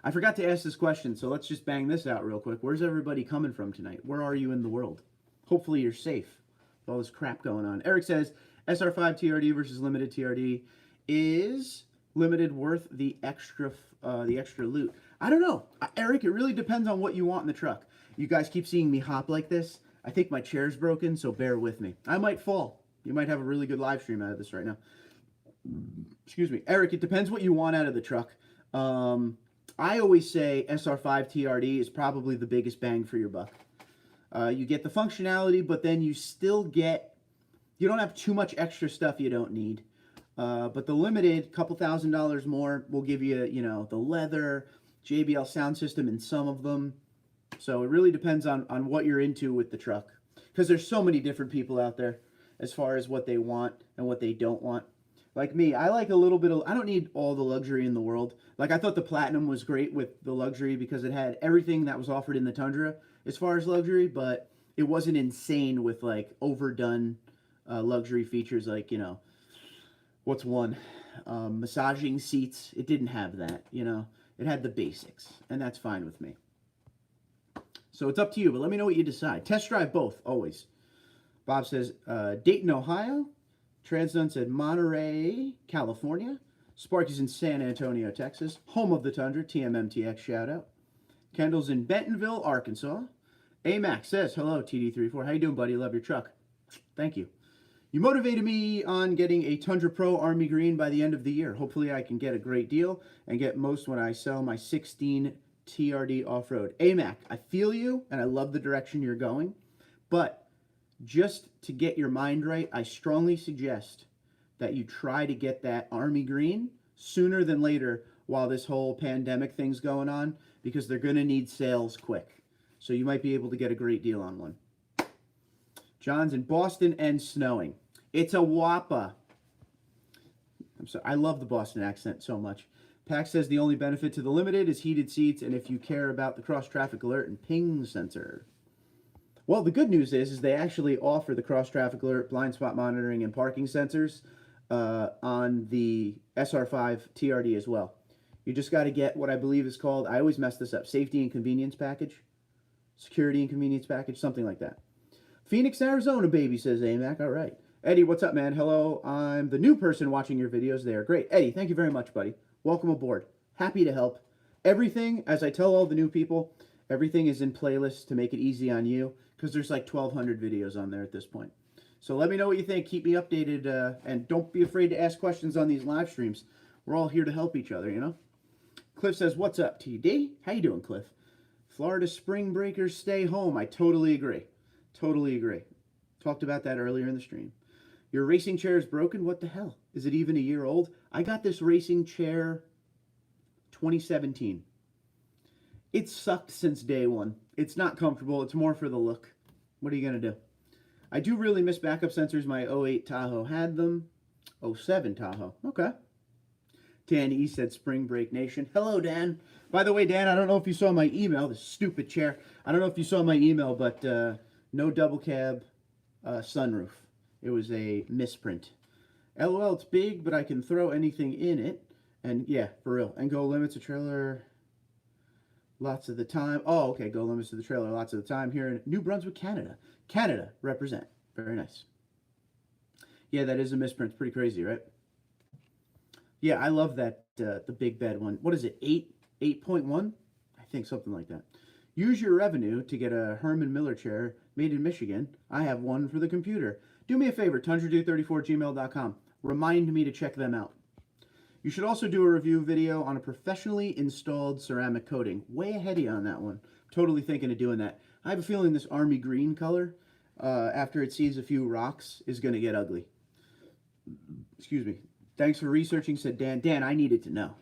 I forgot to ask this question, so let's just bang this out real quick. Where's everybody coming from tonight? Where are you in the world? Hopefully you're safe with all this crap going on. Eric says, SR5 TRD versus limited TRD. Is limited worth the extra loot? I don't know. Eric, it really depends on what you want in the truck. You guys keep seeing me hop like this. I think my chair's broken, so bear with me. I might fall. You might have a really good live stream out of this right now. Excuse me. Eric, it depends what you want out of the truck. I always say SR5 TRD is probably the biggest bang for your buck. You get the functionality, but then you still get, you don't have too much extra stuff you don't need. But the limited, couple $1,000s more, will give you, you know, the leather, JBL sound system in some of them. So it really depends on what you're into with the truck. Because there's so many different people out there as far as what they want and what they don't want. Like me, I like a little bit of, I don't need all the luxury in the world. Like I thought the Platinum was great with the luxury because it had everything that was offered in the Tundra as far as luxury, but it wasn't insane with like overdone luxury features like, you know, what's one? Massaging seats. It didn't have that, you know. It had the basics, and that's fine with me. So it's up to you, but let me know what you decide. Test drive both, always. Bob says, Dayton, Ohio. Transdun said Monterey, California. Sparky's in San Antonio, Texas. Home of the Tundra, TMMTX shout out. Kendall's in Bentonville, Arkansas. AMAC says, hello, TD34. How you doing, buddy? Love your truck. Thank you. You motivated me on getting a Tundra Pro Army Green by the end of the year. Hopefully I can get a great deal and get most when I sell my 16 TRD off-road. AMAC, I feel you, and I love the direction you're going, but just to get your mind right, I strongly suggest that you try to get that Army Green sooner than later while this whole pandemic thing's going on, because they're going to need sales quick. So you might be able to get a great deal on one. John's in Boston and snowing. It's a whoppa. I'm sorry, I love the Boston accent so much. Pax says the only benefit to the Limited is heated seats and if you care about the cross-traffic alert and ping sensor. Well, the good news is they actually offer the cross-traffic alert, blind spot monitoring, and parking sensors on the SR5 TRD as well. You just got to get what I believe is called, I always mess this up, safety and convenience package, security and convenience package, something like that. Phoenix, Arizona, baby, says AMAC. All right. Eddie, what's up, man? Hello, I'm the new person watching your videos. They are great. Eddie, thank you very much, buddy. Welcome aboard. Happy to help. Everything, as I tell all the new people, everything is in playlists to make it easy on you, because there's like 1,200 videos on there at this point. So let me know what you think. Keep me updated, and don't be afraid to ask questions on these live streams. We're all here to help each other, you know? Cliff says, what's up, TD? How you doing, Cliff? Florida spring breakers stay home. I totally agree. Totally agree. Talked about that earlier in the stream. Your racing chair is broken? What the hell? Is it even a year old? I got this racing chair 2017. It sucked since day one. It's not comfortable. It's more for the look. What are you going to do? I do really miss backup sensors. My 08 Tahoe had them. 07 Tahoe. Okay. Dan E said Spring Break Nation. Hello, Dan. By the way, Dan, I don't know if you saw my email. This stupid chair. I don't know if you saw my email, but no double cab sunroof. It was a misprint. LOL, it's big, but I can throw anything in it. And yeah, for real. And go limits a trailer lots of the time. Oh, okay. Go limits to the trailer lots of the time here in New Brunswick, Canada. Canada, represent. Very nice. Yeah, that is a misprint. It's pretty crazy, right? Yeah, I love that, the big bed one. What is it, 8.1? I think something like that. Use your revenue to get a Herman Miller chair made in Michigan. I have one for the computer. Do me a favor, TundraDude34gmail.com. Remind me to check them out. You should also do a review video on a professionally installed ceramic coating. Way ahead of you on that one. Totally thinking of doing that. I have a feeling this army green color, after it sees a few rocks, is going to get ugly. Excuse me. Thanks for researching, said Dan. Dan, I needed to know.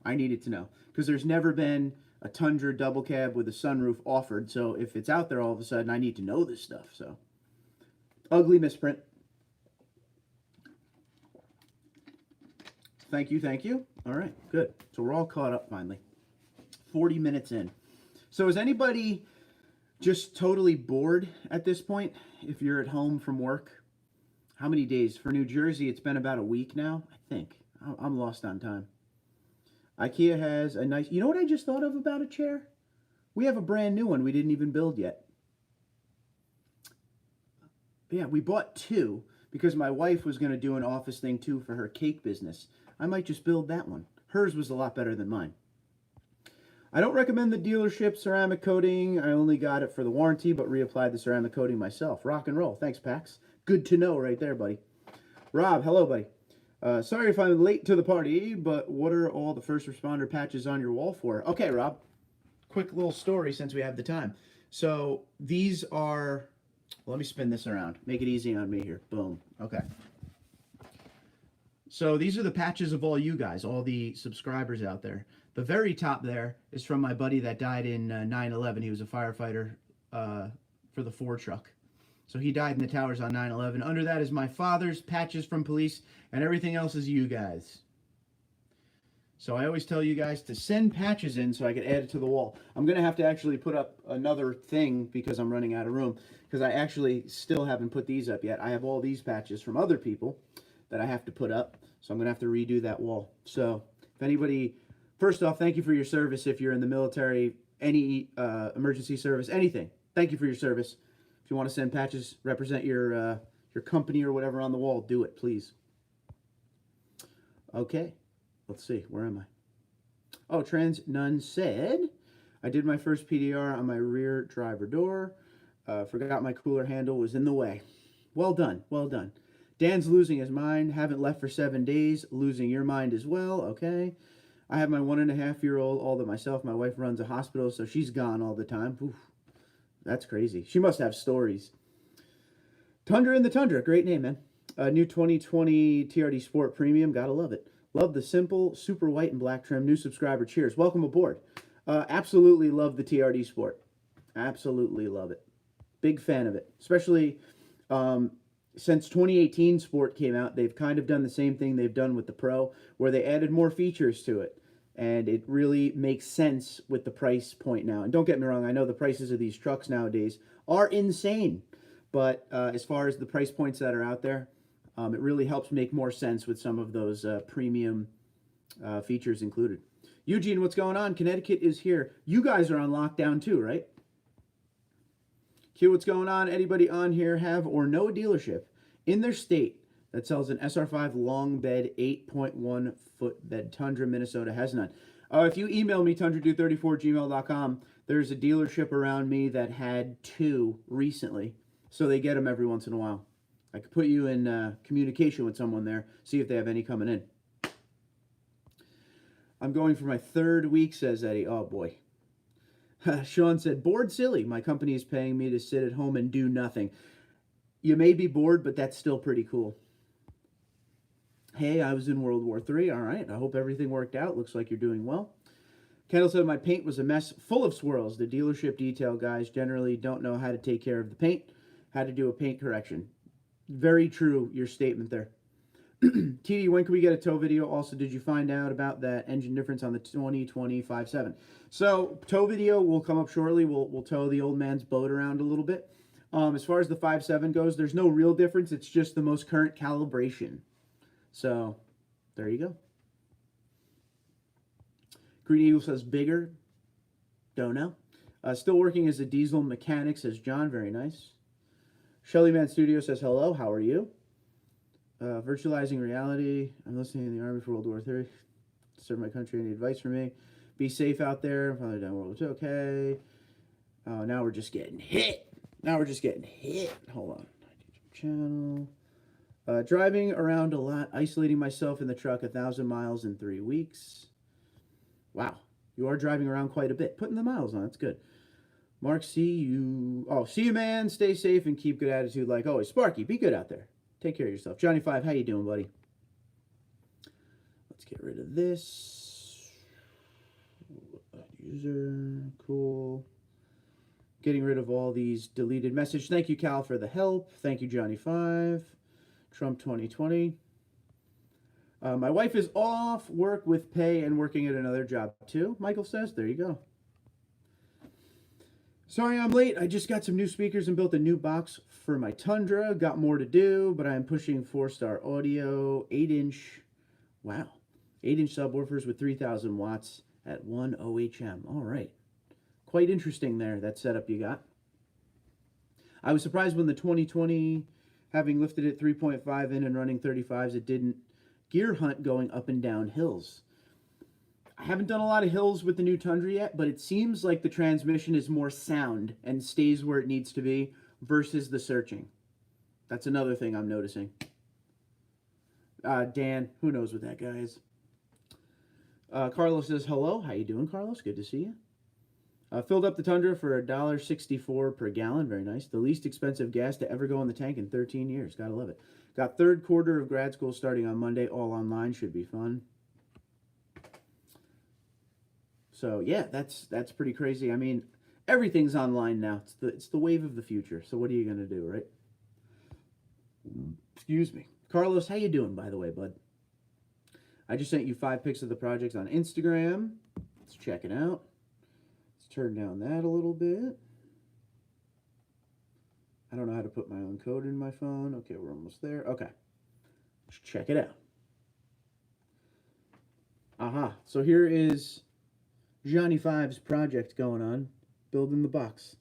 I needed to know. Because there's never been a Tundra double cab with a sunroof offered. So if it's out there all of a sudden, I need to know this stuff. So, ugly misprint. Thank you, thank you. All right, good. So we're all caught up finally. 40 minutes in. So is anybody just totally bored at this point? If you're at home from work? How many days? For New Jersey, it's been about a week now, I think. I'm lost on time. IKEA has a nice... You know what I just thought of about a chair? We have a brand new one we didn't even build yet. Yeah, we bought two because my wife was going to do an office thing too for her cake business. I might just build that one. Hers was a lot better than mine. I don't recommend the dealership ceramic coating. I only got it for the warranty, but reapplied the ceramic coating myself. Rock and roll. Thanks, Pax. Good to know right there, buddy. Rob, hello, buddy. Sorry if I'm late to the party, but what are all the first responder patches on your wall for? Okay, Rob. Quick little story since we have the time. So these are... Let me spin this around. Make it easy on me here. Boom. Okay. So these are the patches of all you guys, all the subscribers out there. The very top there is from my buddy that died in 9/11. He was a firefighter for the Ford truck. So he died in the towers on 9/11. Under that is my father's patches from police, and everything else is you guys. So I always tell you guys to send patches in so I can add it to the wall. I'm going to have to actually put up another thing because I'm running out of room, because I actually still haven't put these up yet. I have all these patches from other people that I have to put up, so I'm going to have to redo that wall. So if anybody... First off, thank you for your service. If you're in the military, any emergency service, anything, thank you for your service. If you want to send patches, represent your company or whatever on the wall, do it, please. Okay, let's see. Where am I? Oh, Trans Nun said, I did my first PDR on my rear driver door. Forgot my cooler handle was in the way. Well done, well done. Dan's losing his mind. Haven't left for 7 days. Losing your mind as well. Okay. I have my 1.5-year-old all to myself. My wife runs a hospital, so she's gone all the time. Oof, that's crazy. She must have stories. Tundra in the Tundra. Great name, man. New 2020 TRD Sport Premium. Gotta love it. Love the simple, super white and black trim. New subscriber. Cheers. Welcome aboard. Absolutely love the TRD Sport. Absolutely love it. Big fan of it. Especially since 2018 Sport came out, they've kind of done the same thing they've done with the Pro, where they added more features to it. And it really makes sense with the price point now. And don't get me wrong, I know the prices of these trucks nowadays are insane. But as far as the price points that are out there, it really helps make more sense with some of those premium features included. Eugene, what's going on? Connecticut is here. You guys are on lockdown too, right? Q, what's going on? Anybody on here have or know a dealership in their state that sells an SR5 long bed 8.1 foot bed? Tundra, Minnesota has none. If you email me, TundraDude34gmail.com, there's a dealership around me that had two recently, so they get them every once in a while. I could put you in communication with someone there, see if they have any coming in. I'm going for my 3rd week, says Eddie. Oh, boy. Sean said, bored silly. My company is paying me to sit at home and do nothing. You may be bored, but that's still pretty cool. Hey, I was in World War III. All right. I hope everything worked out. Looks like you're doing well. Kendall said, my paint was a mess full of swirls. The dealership detail guys generally don't know how to take care of the paint, how to do a paint correction. Very true, your statement there. TD, when can we get a tow video? Also, did you find out about that engine difference on the 2020 5.7? So, tow video will come up shortly. We'll tow the old man's boat around a little bit. As far as the 5.7 goes, there's no real difference. It's just the most current calibration. So, there you go. Green Eagle says bigger. Don't know. Still working as a diesel mechanic, says John. Very nice. Shelly Man Studio says hello. How are you? Virtualizing reality. I'm listening in the Army for World War III. Serve my country. Any advice for me? Be safe out there. Probably down World War II. Okay. Oh, now we're just getting hit. Now we're just getting hit. Hold on. Channel. Driving around a lot, isolating myself in the truck 1,000 miles in 3 weeks. Wow. You are driving around quite a bit. Putting the miles on. That's good. Mark, see you. Oh, see you, man. Stay safe and keep good attitude like always. Sparky, be good out there. Take care of yourself. Johnny 5, how you doing, buddy? Let's get rid of this. User. Cool. Getting rid of all these deleted messages. Thank you, Cal, for the help. Thank you, Johnny 5. Trump 2020. My wife is off work with pay and working at another job too. Michael says, there you go. Sorry I'm late. I just got some new speakers and built a new box for my Tundra. Got more to do, but I'm pushing 4-star audio, 8-inch. Wow. 8-inch subwoofers with 3,000 watts at 1 OHM. All right. Quite interesting there, that setup you got. I was surprised when the 2020, having lifted it 3.5 in and running 35s, it didn't gear hunt going up and down hills. I haven't done a lot of hills with the new Tundra yet, but it seems like the transmission is more sound and stays where it needs to be versus the searching. That's another thing I'm noticing. Dan, who knows what that guy is. Carlos says, hello. How you doing, Carlos? Good to see you. Filled up the Tundra for $1.64 per gallon. Very nice. The least expensive gas to ever go in the tank in 13 years. Gotta love it. Got third quarter of grad school starting on Monday. All online. Should be fun. So yeah, that's pretty crazy. I mean, everything's online now. It's the wave of the future. So what are you gonna do, right? Excuse me. Carlos, how you doing, by the way, bud? I just sent you 5 pics of the projects on Instagram. Let's check it out. Let's turn down that a little bit. I don't know how to put my own code in my phone. Okay, we're almost there. Okay. Let's check it out. Aha. So here is Johnny 5's project going on, building the box.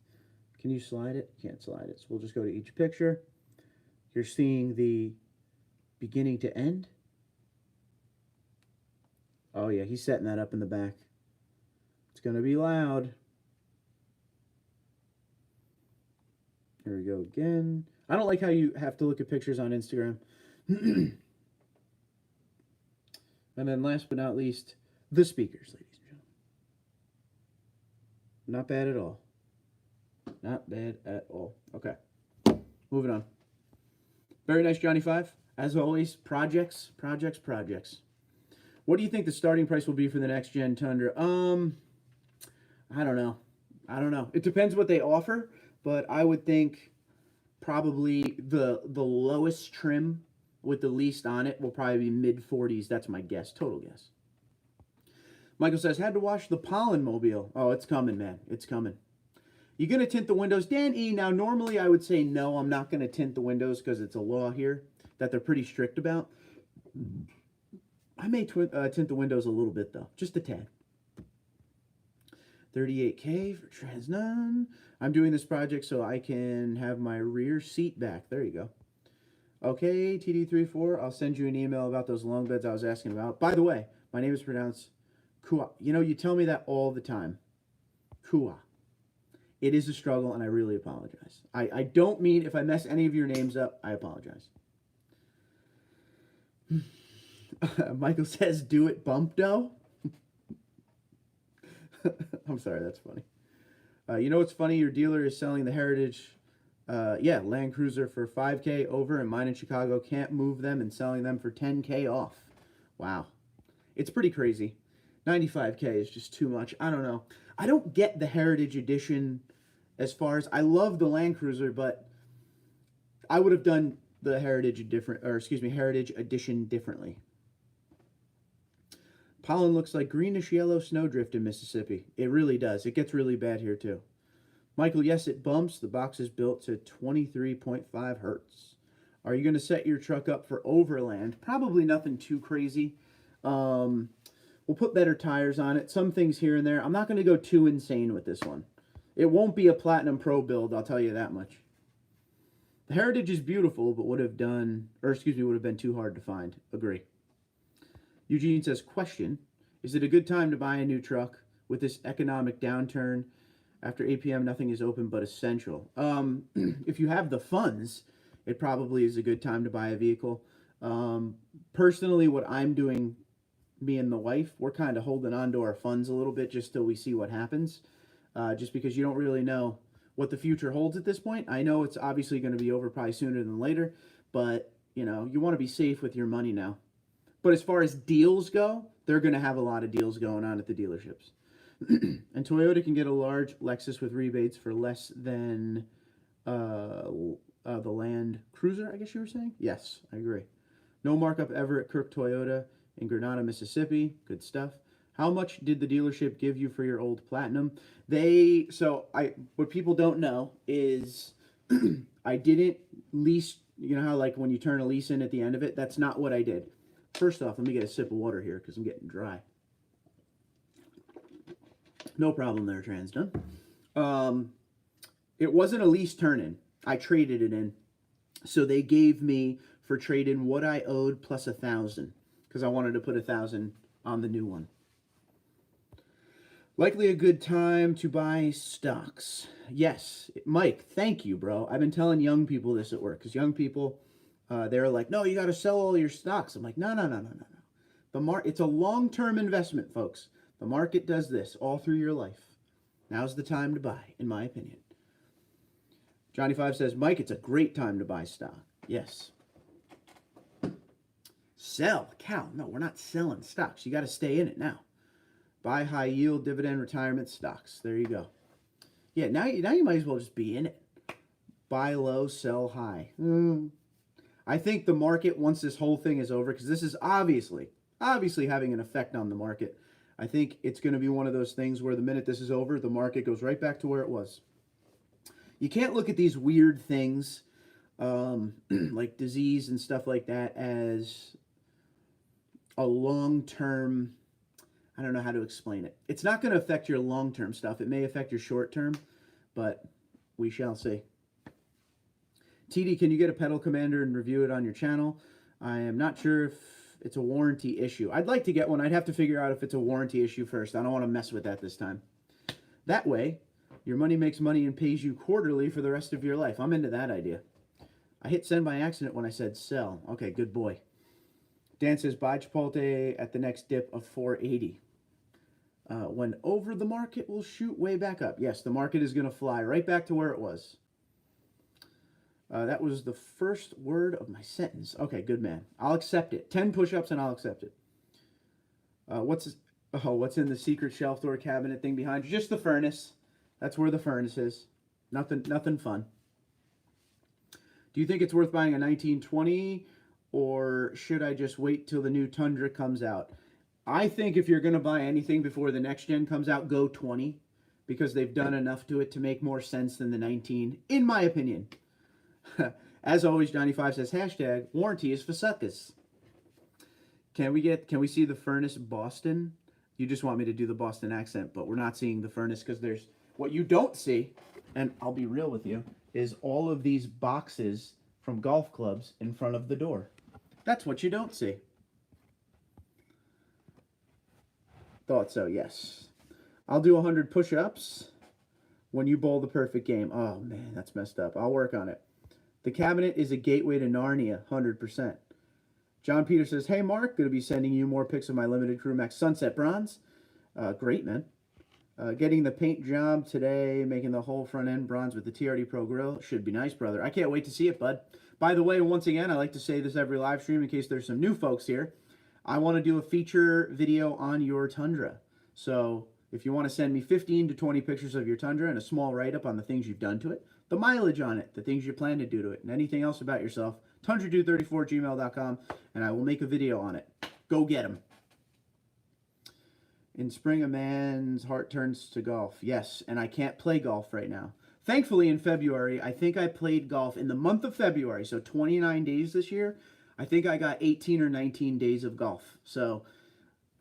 Can you slide it? Can't slide it. So we'll just go to each picture. You're seeing the beginning to end. Oh yeah, he's setting that up in the back. It's going to be loud. Here we go again. I don't like how you have to look at pictures on Instagram. And then last but not least, the speakers, ladies and gentlemen. Not bad at all. Not bad at all. Okay. Moving on. Very nice, Johnny 5. As always, projects. What do you think the starting price will be for the next gen Tundra? I don't know. It depends what they offer, but I would think probably the lowest trim with the least on it will probably be mid-40s. That's my guess, total guess. Michael says, had to wash the pollen mobile. Oh, it's coming, man. It's coming. You going to tint the windows? Dan E, now normally I would say no, I'm not going to tint the windows because it's a law here that they're pretty strict about. I may tint the windows a little bit though, just a tad. 38K for Trans None. I'm doing this project so I can have my rear seat back. There you go. Okay, TD34, I'll send you an email about those long beds I was asking about. By the way, my name is pronounced Kua. You know, you tell me that all the time. Kua. It is a struggle, and I really apologize. I don't mean, if I mess any of your names up, I apologize. Michael says, do it, bump dough. I'm sorry, that's funny. You know what's funny? Your dealer is selling the Heritage, Land Cruiser for 5K over, and mine in Chicago can't move them and selling them for 10K off. Wow. It's pretty crazy. 95K is just too much. I don't know. I don't get the Heritage Edition as far as, I love the Land Cruiser, but I would have done the Heritage Edition differently. Pollen looks like greenish yellow snowdrift in Mississippi. It really does. It gets really bad here too. Michael, yes, it bumps. The box is built to 23.5 hertz. Are you going to set your truck up for overland? Probably nothing too crazy. We'll put better tires on it. Some things here and there. I'm not going to go too insane with this one. It won't be a Platinum Pro build, I'll tell you that much. The Heritage is beautiful, but would have been too hard to find. Agree. Eugene says, question, is it a good time to buy a new truck with this economic downturn After 8 p.m., nothing is open but essential. If you have the funds, it probably is a good time to buy a vehicle. Personally, what I'm doing, me and the wife, we're kind of holding on to our funds a little bit just till we see what happens. Just because you don't really know what the future holds at this point. I know it's obviously going to be over probably sooner than later, but you know, you want to be safe with your money now. But as far as deals go, they're going to have a lot of deals going on at the dealerships. And Toyota can get a large Lexus with rebates for less than the Land Cruiser, I guess you were saying? Yes, I agree. No markup ever at Kirk Toyota in Granada, Mississippi. Good stuff. How much did the dealership give you for your old Platinum? What people don't know is I didn't lease, you know how like when you turn a lease in at the end of it? That's not what I did. First off, let me get a sip of water here because I'm getting dry. No problem there, Trans Done. It wasn't a lease turn-in. I traded it in. So they gave me for trade-in what I owed plus 1,000 because I wanted to put 1,000 on the new one. Likely a good time to buy stocks. Yes. Mike, thank you, bro. I've been telling young people this at work because young people, they're like, no, you got to sell all your stocks. I'm like, no. It's a long-term investment, folks. The market does this all through your life. Now's the time to buy, in my opinion. Johnny5 says, Mike, it's a great time to buy stock. Yes. Sell. Cal, no, we're not selling stocks. You got to stay in it now. Buy high yield dividend retirement stocks. There you go. Yeah, now you might as well just be in it. Buy low, sell high. I think the market, once this whole thing is over, because this is obviously having an effect on the market, I think it's going to be one of those things where the minute this is over, the market goes right back to where it was. You can't look at these weird things like disease and stuff like that as a long-term, I don't know how to explain it. It's not going to affect your long-term stuff. It may affect your short-term, but we shall see. TD, can you get a pedal commander and review it on your channel? I am not sure if it's a warranty issue. I'd like to get one. I'd have to figure out if it's a warranty issue first. I don't want to mess with that this time. That way, your money makes money and pays you quarterly for the rest of your life. I'm into that idea. I hit send by accident when I said sell. Okay, good boy. Dan says, buy Chipotle at the next dip of 480. When over, the market will shoot way back up. Yes, the market is going to fly right back to where it was. That was the first word of my sentence. Okay, good man. I'll accept it. 10 push-ups and I'll accept it. What's in the secret shelf door cabinet thing behind you? Just the furnace. That's where the furnace is. Nothing fun. Do you think it's worth buying a 1920 or should I just wait till the new Tundra comes out? I think if you're going to buy anything before the next gen comes out, go 20 because they've done enough to it to make more sense than the 19, in my opinion. As always, Johnny5 says, hashtag warranty is for suckers. Can we see the furnace Boston? You just want me to do the Boston accent, but we're not seeing the furnace because there's what you don't see, and I'll be real with you, is all of these boxes from golf clubs in front of the door. That's what you don't see. Thought so, yes. I'll do 100 push-ups when you bowl the perfect game. Oh, man, that's messed up. I'll work on it. The cabinet is a gateway to Narnia, 100%. John Peter says, hey, Mark, going to be sending you more pics of my limited Crew Max Sunset Bronze. Great, man. Getting the paint job today, making the whole front end bronze with the TRD Pro Grill. Should be nice, brother. I can't wait to see it, bud. By the way, once again, I like to say this every live stream in case there's some new folks here. I want to do a feature video on your Tundra. So if you want to send me 15 to 20 pictures of your Tundra and a small write-up on the things you've done to it, the mileage on it, the things you plan to do to it, and anything else about yourself, TundraDude34@gmail.com, and I will make a video on it. Go get them. In spring, a man's heart turns to golf. Yes, and I can't play golf right now. Thankfully, in February, I think I played golf in the month of February, so 29 days this year. I think I got 18 or 19 days of golf. So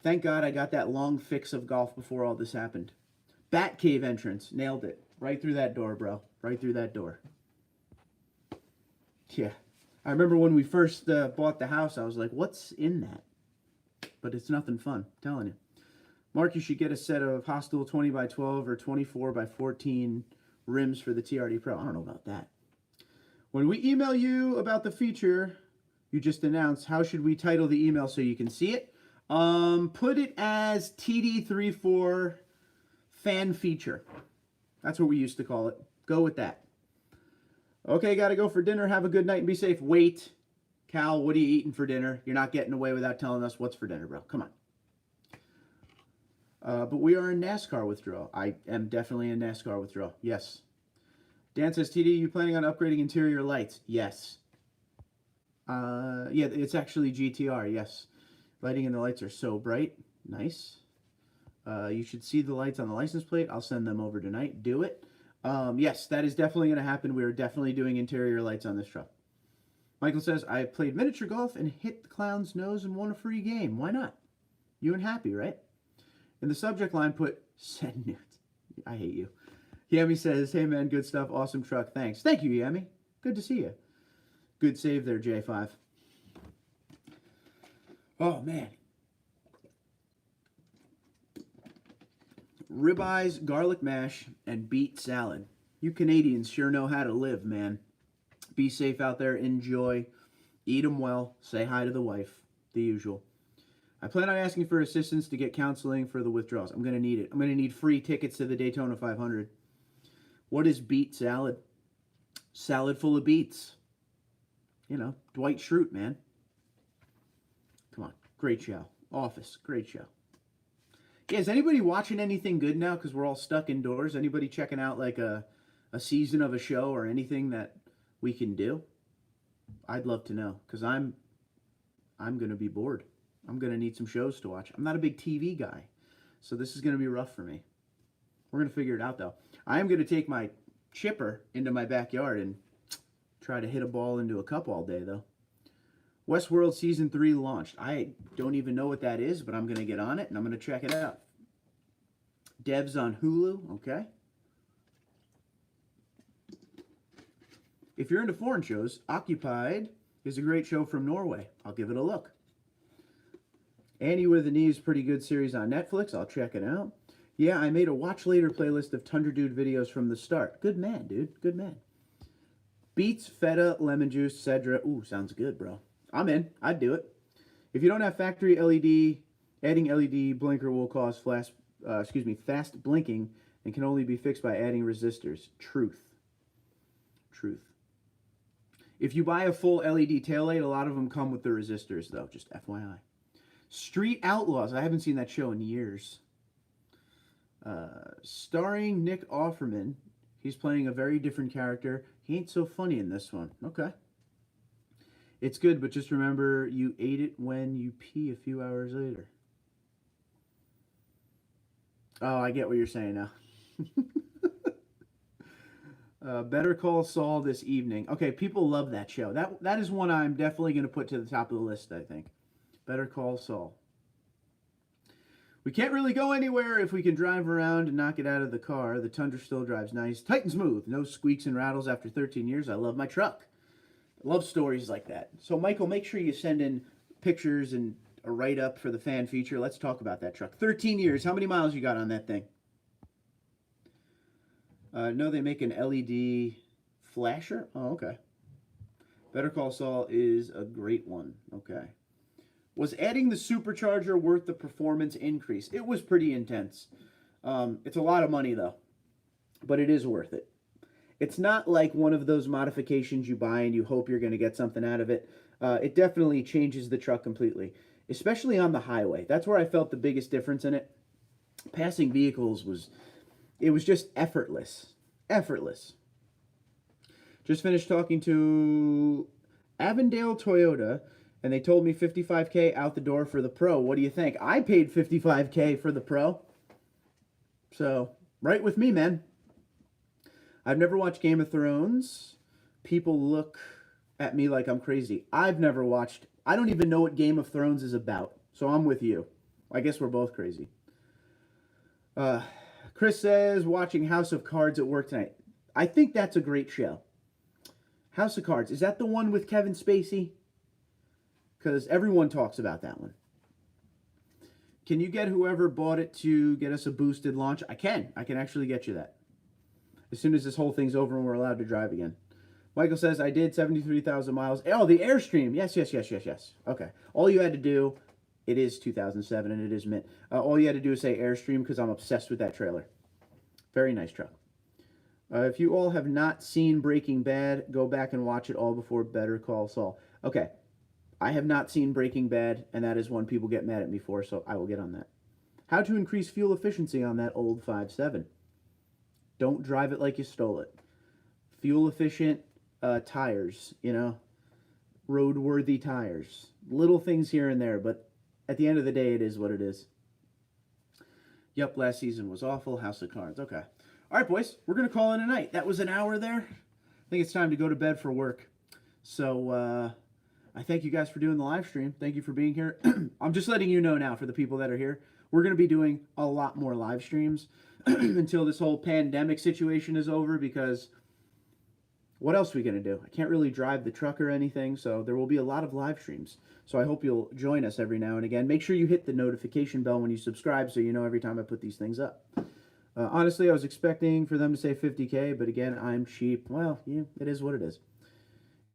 thank God I got that long fix of golf before all this happened. Bat cave entrance. Nailed it. Right through that door, bro. Right through that door. Yeah. I remember when we first bought the house, I was like, what's in that? But it's nothing fun, I'm telling you. Mark, you should get a set of Hostile 20 by 12 or 24 by 14 rims for the TRD Pro. I don't know about that. When we email you about the feature you just announced, how should we title the email so you can see it? Put it as TD34 fan feature. That's what we used to call it. Go with that. Okay, gotta go for dinner. Have a good night and be safe. Wait, Cal, what are you eating for dinner? You're not getting away without telling us what's for dinner, bro. Come on. But we are in NASCAR withdrawal. I am definitely in NASCAR withdrawal. Yes. Dan says, TD, you planning on upgrading interior lights? Yes. Yeah, it's actually GTR, yes. Lighting and the lights are so bright. Nice. You should see the lights on the license plate. I'll send them over tonight. Do it. Yes, that is definitely going to happen. We are definitely doing interior lights on this truck. Michael says, I played miniature golf and hit the clown's nose and won a free game. Why not? You and happy, right? In the subject line, put, send nudes. I hate you. Yami says, hey man, good stuff. Awesome truck. Thanks. Thank you, Yami. Good to see you. Good save there, J5. Oh, man. Ribeyes, garlic mash, and beet salad. You Canadians sure know how to live, man. Be safe out there. Enjoy. Eat them well. Say hi to the wife. The usual. I plan on asking for assistance to get counseling for the withdrawals. I'm going to need it. I'm going to need free tickets to the Daytona 500. What is beet salad? Salad full of beets. You know, Dwight Schrute, man. Come on. Great show. Office. Great show. Yeah, is anybody watching anything good now? Because we're all stuck indoors. Anybody checking out like a season of a show or anything that we can do? I'd love to know. Because I'm going to be bored. I'm going to need some shows to watch. I'm not a big TV guy. So this is going to be rough for me. We're going to figure it out, though. I am going to take my chipper into my backyard and try to hit a ball into a cup all day, though. Westworld Season 3 launched. I don't even know what that is, but I'm going to get on it, and I'm going to check it out. Devs on Hulu. Okay. If you're into foreign shows, Occupied is a great show from Norway. I'll give it a look. Annie with a Knee is a pretty good series on Netflix. I'll check it out. Yeah, I made a watch later playlist of TundraDude videos from the start. Good man, dude. Good man. Beets, feta, lemon juice, cedra. Ooh, sounds good, bro. I'm in. I'd do it. If you don't have factory LED, adding LED blinker will cause fast blinking and can only be fixed by adding resistors. Truth. Truth. If you buy a full LED taillight, a lot of them come with the resistors, though. Just FYI. Street Outlaws. I haven't seen that show in years. Starring Nick Offerman. He's playing a very different character. He ain't so funny in this one. Okay. It's good, but just remember you ate it when you pee a few hours later. Oh, I get what you're saying now. Better Call Saul this evening. Okay, people love that show. That is one I'm definitely going to put to the top of the list, I think. Better Call Saul. We can't really go anywhere if we can drive around and not get out of the car. The Tundra still drives nice. Tight and smooth. No squeaks and rattles after 13 years. I love my truck. I love stories like that. So, Michael, make sure you send in pictures and a write-up for the fan feature. Let's talk about that truck. 13 years. How many miles you got on that thing? No, they make an LED flasher. Oh, okay. Better Call Saul is a great one. Okay. Was adding the supercharger worth the performance increase? It was pretty intense. It's a lot of money, though. But it is worth it. It's not like one of those modifications you buy and you hope you're going to get something out of it. It definitely changes the truck completely. Especially on the highway. That's where I felt the biggest difference in it. Passing vehicles was just effortless. Effortless. Just finished talking to Avondale Toyota, and they told me $55K out the door for the Pro. What do you think? I paid $55K for the Pro. So, right with me, man. I've never watched Game of Thrones. People look at me like I'm crazy. I've never watched. I don't even know what Game of Thrones is about. So I'm with you. I guess we're both crazy. Chris says, watching House of Cards at work tonight. I think that's a great show. House of Cards. Is that the one with Kevin Spacey? Because everyone talks about that one. Can you get whoever bought it to get us a boosted launch? I can actually get you that. As soon as this whole thing's over and we're allowed to drive again. Michael says, I did 73,000 miles. Oh, the Airstream. Yes. Okay. All you had to do, it is 2007 and it is mint. All you had to do is say Airstream because I'm obsessed with that trailer. Very nice truck. If you all have not seen Breaking Bad, go back and watch it all before Better Call Saul. Okay. I have not seen Breaking Bad, and that is one people get mad at me for, so I will get on that. How to increase fuel efficiency on that old 5.7. Don't drive it like you stole it. Fuel efficient tires, you know, roadworthy tires. Little things here and there, but at the end of the day, it is what it is. Yep, last season was awful. House of Cards. Okay. All right, boys, we're going to call it a night. That was an hour there. I think it's time to go to bed for work. So, I thank you guys for doing the live stream. Thank you for being here. I'm just letting you know now for the people that are here, we're going to be doing a lot more live streams until this whole pandemic situation is over, because what else are we going to do? I can't really drive the truck or anything, so there will be a lot of live streams. So I hope you'll join us every now and again. Make sure you hit the notification bell when you subscribe so you know every time I put these things up. Honestly, I was expecting for them to say 50K, but again, I'm cheap. Well, yeah, it is what it is.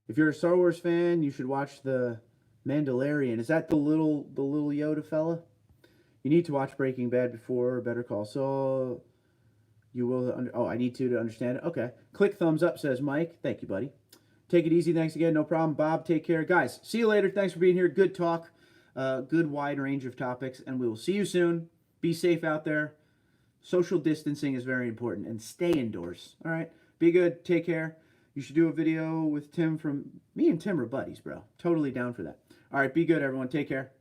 If you're a Star Wars fan, you should watch the Mandalorian. Is that the little Yoda fella? You need to watch Breaking Bad before Better Call Saul. You will. Oh, I need to understand it. Okay. Click thumbs up, says Mike. Thank you, buddy. Take it easy. Thanks again. No problem. Bob, take care. Guys, see you later. Thanks for being here. Good talk. Good wide range of topics. And we will see you soon. Be safe out there. Social distancing is very important. And stay indoors. All right? Be good. Take care. You should do a video with Tim from... Me and Tim are buddies, bro. Totally down for that. All right. Be good, everyone. Take care.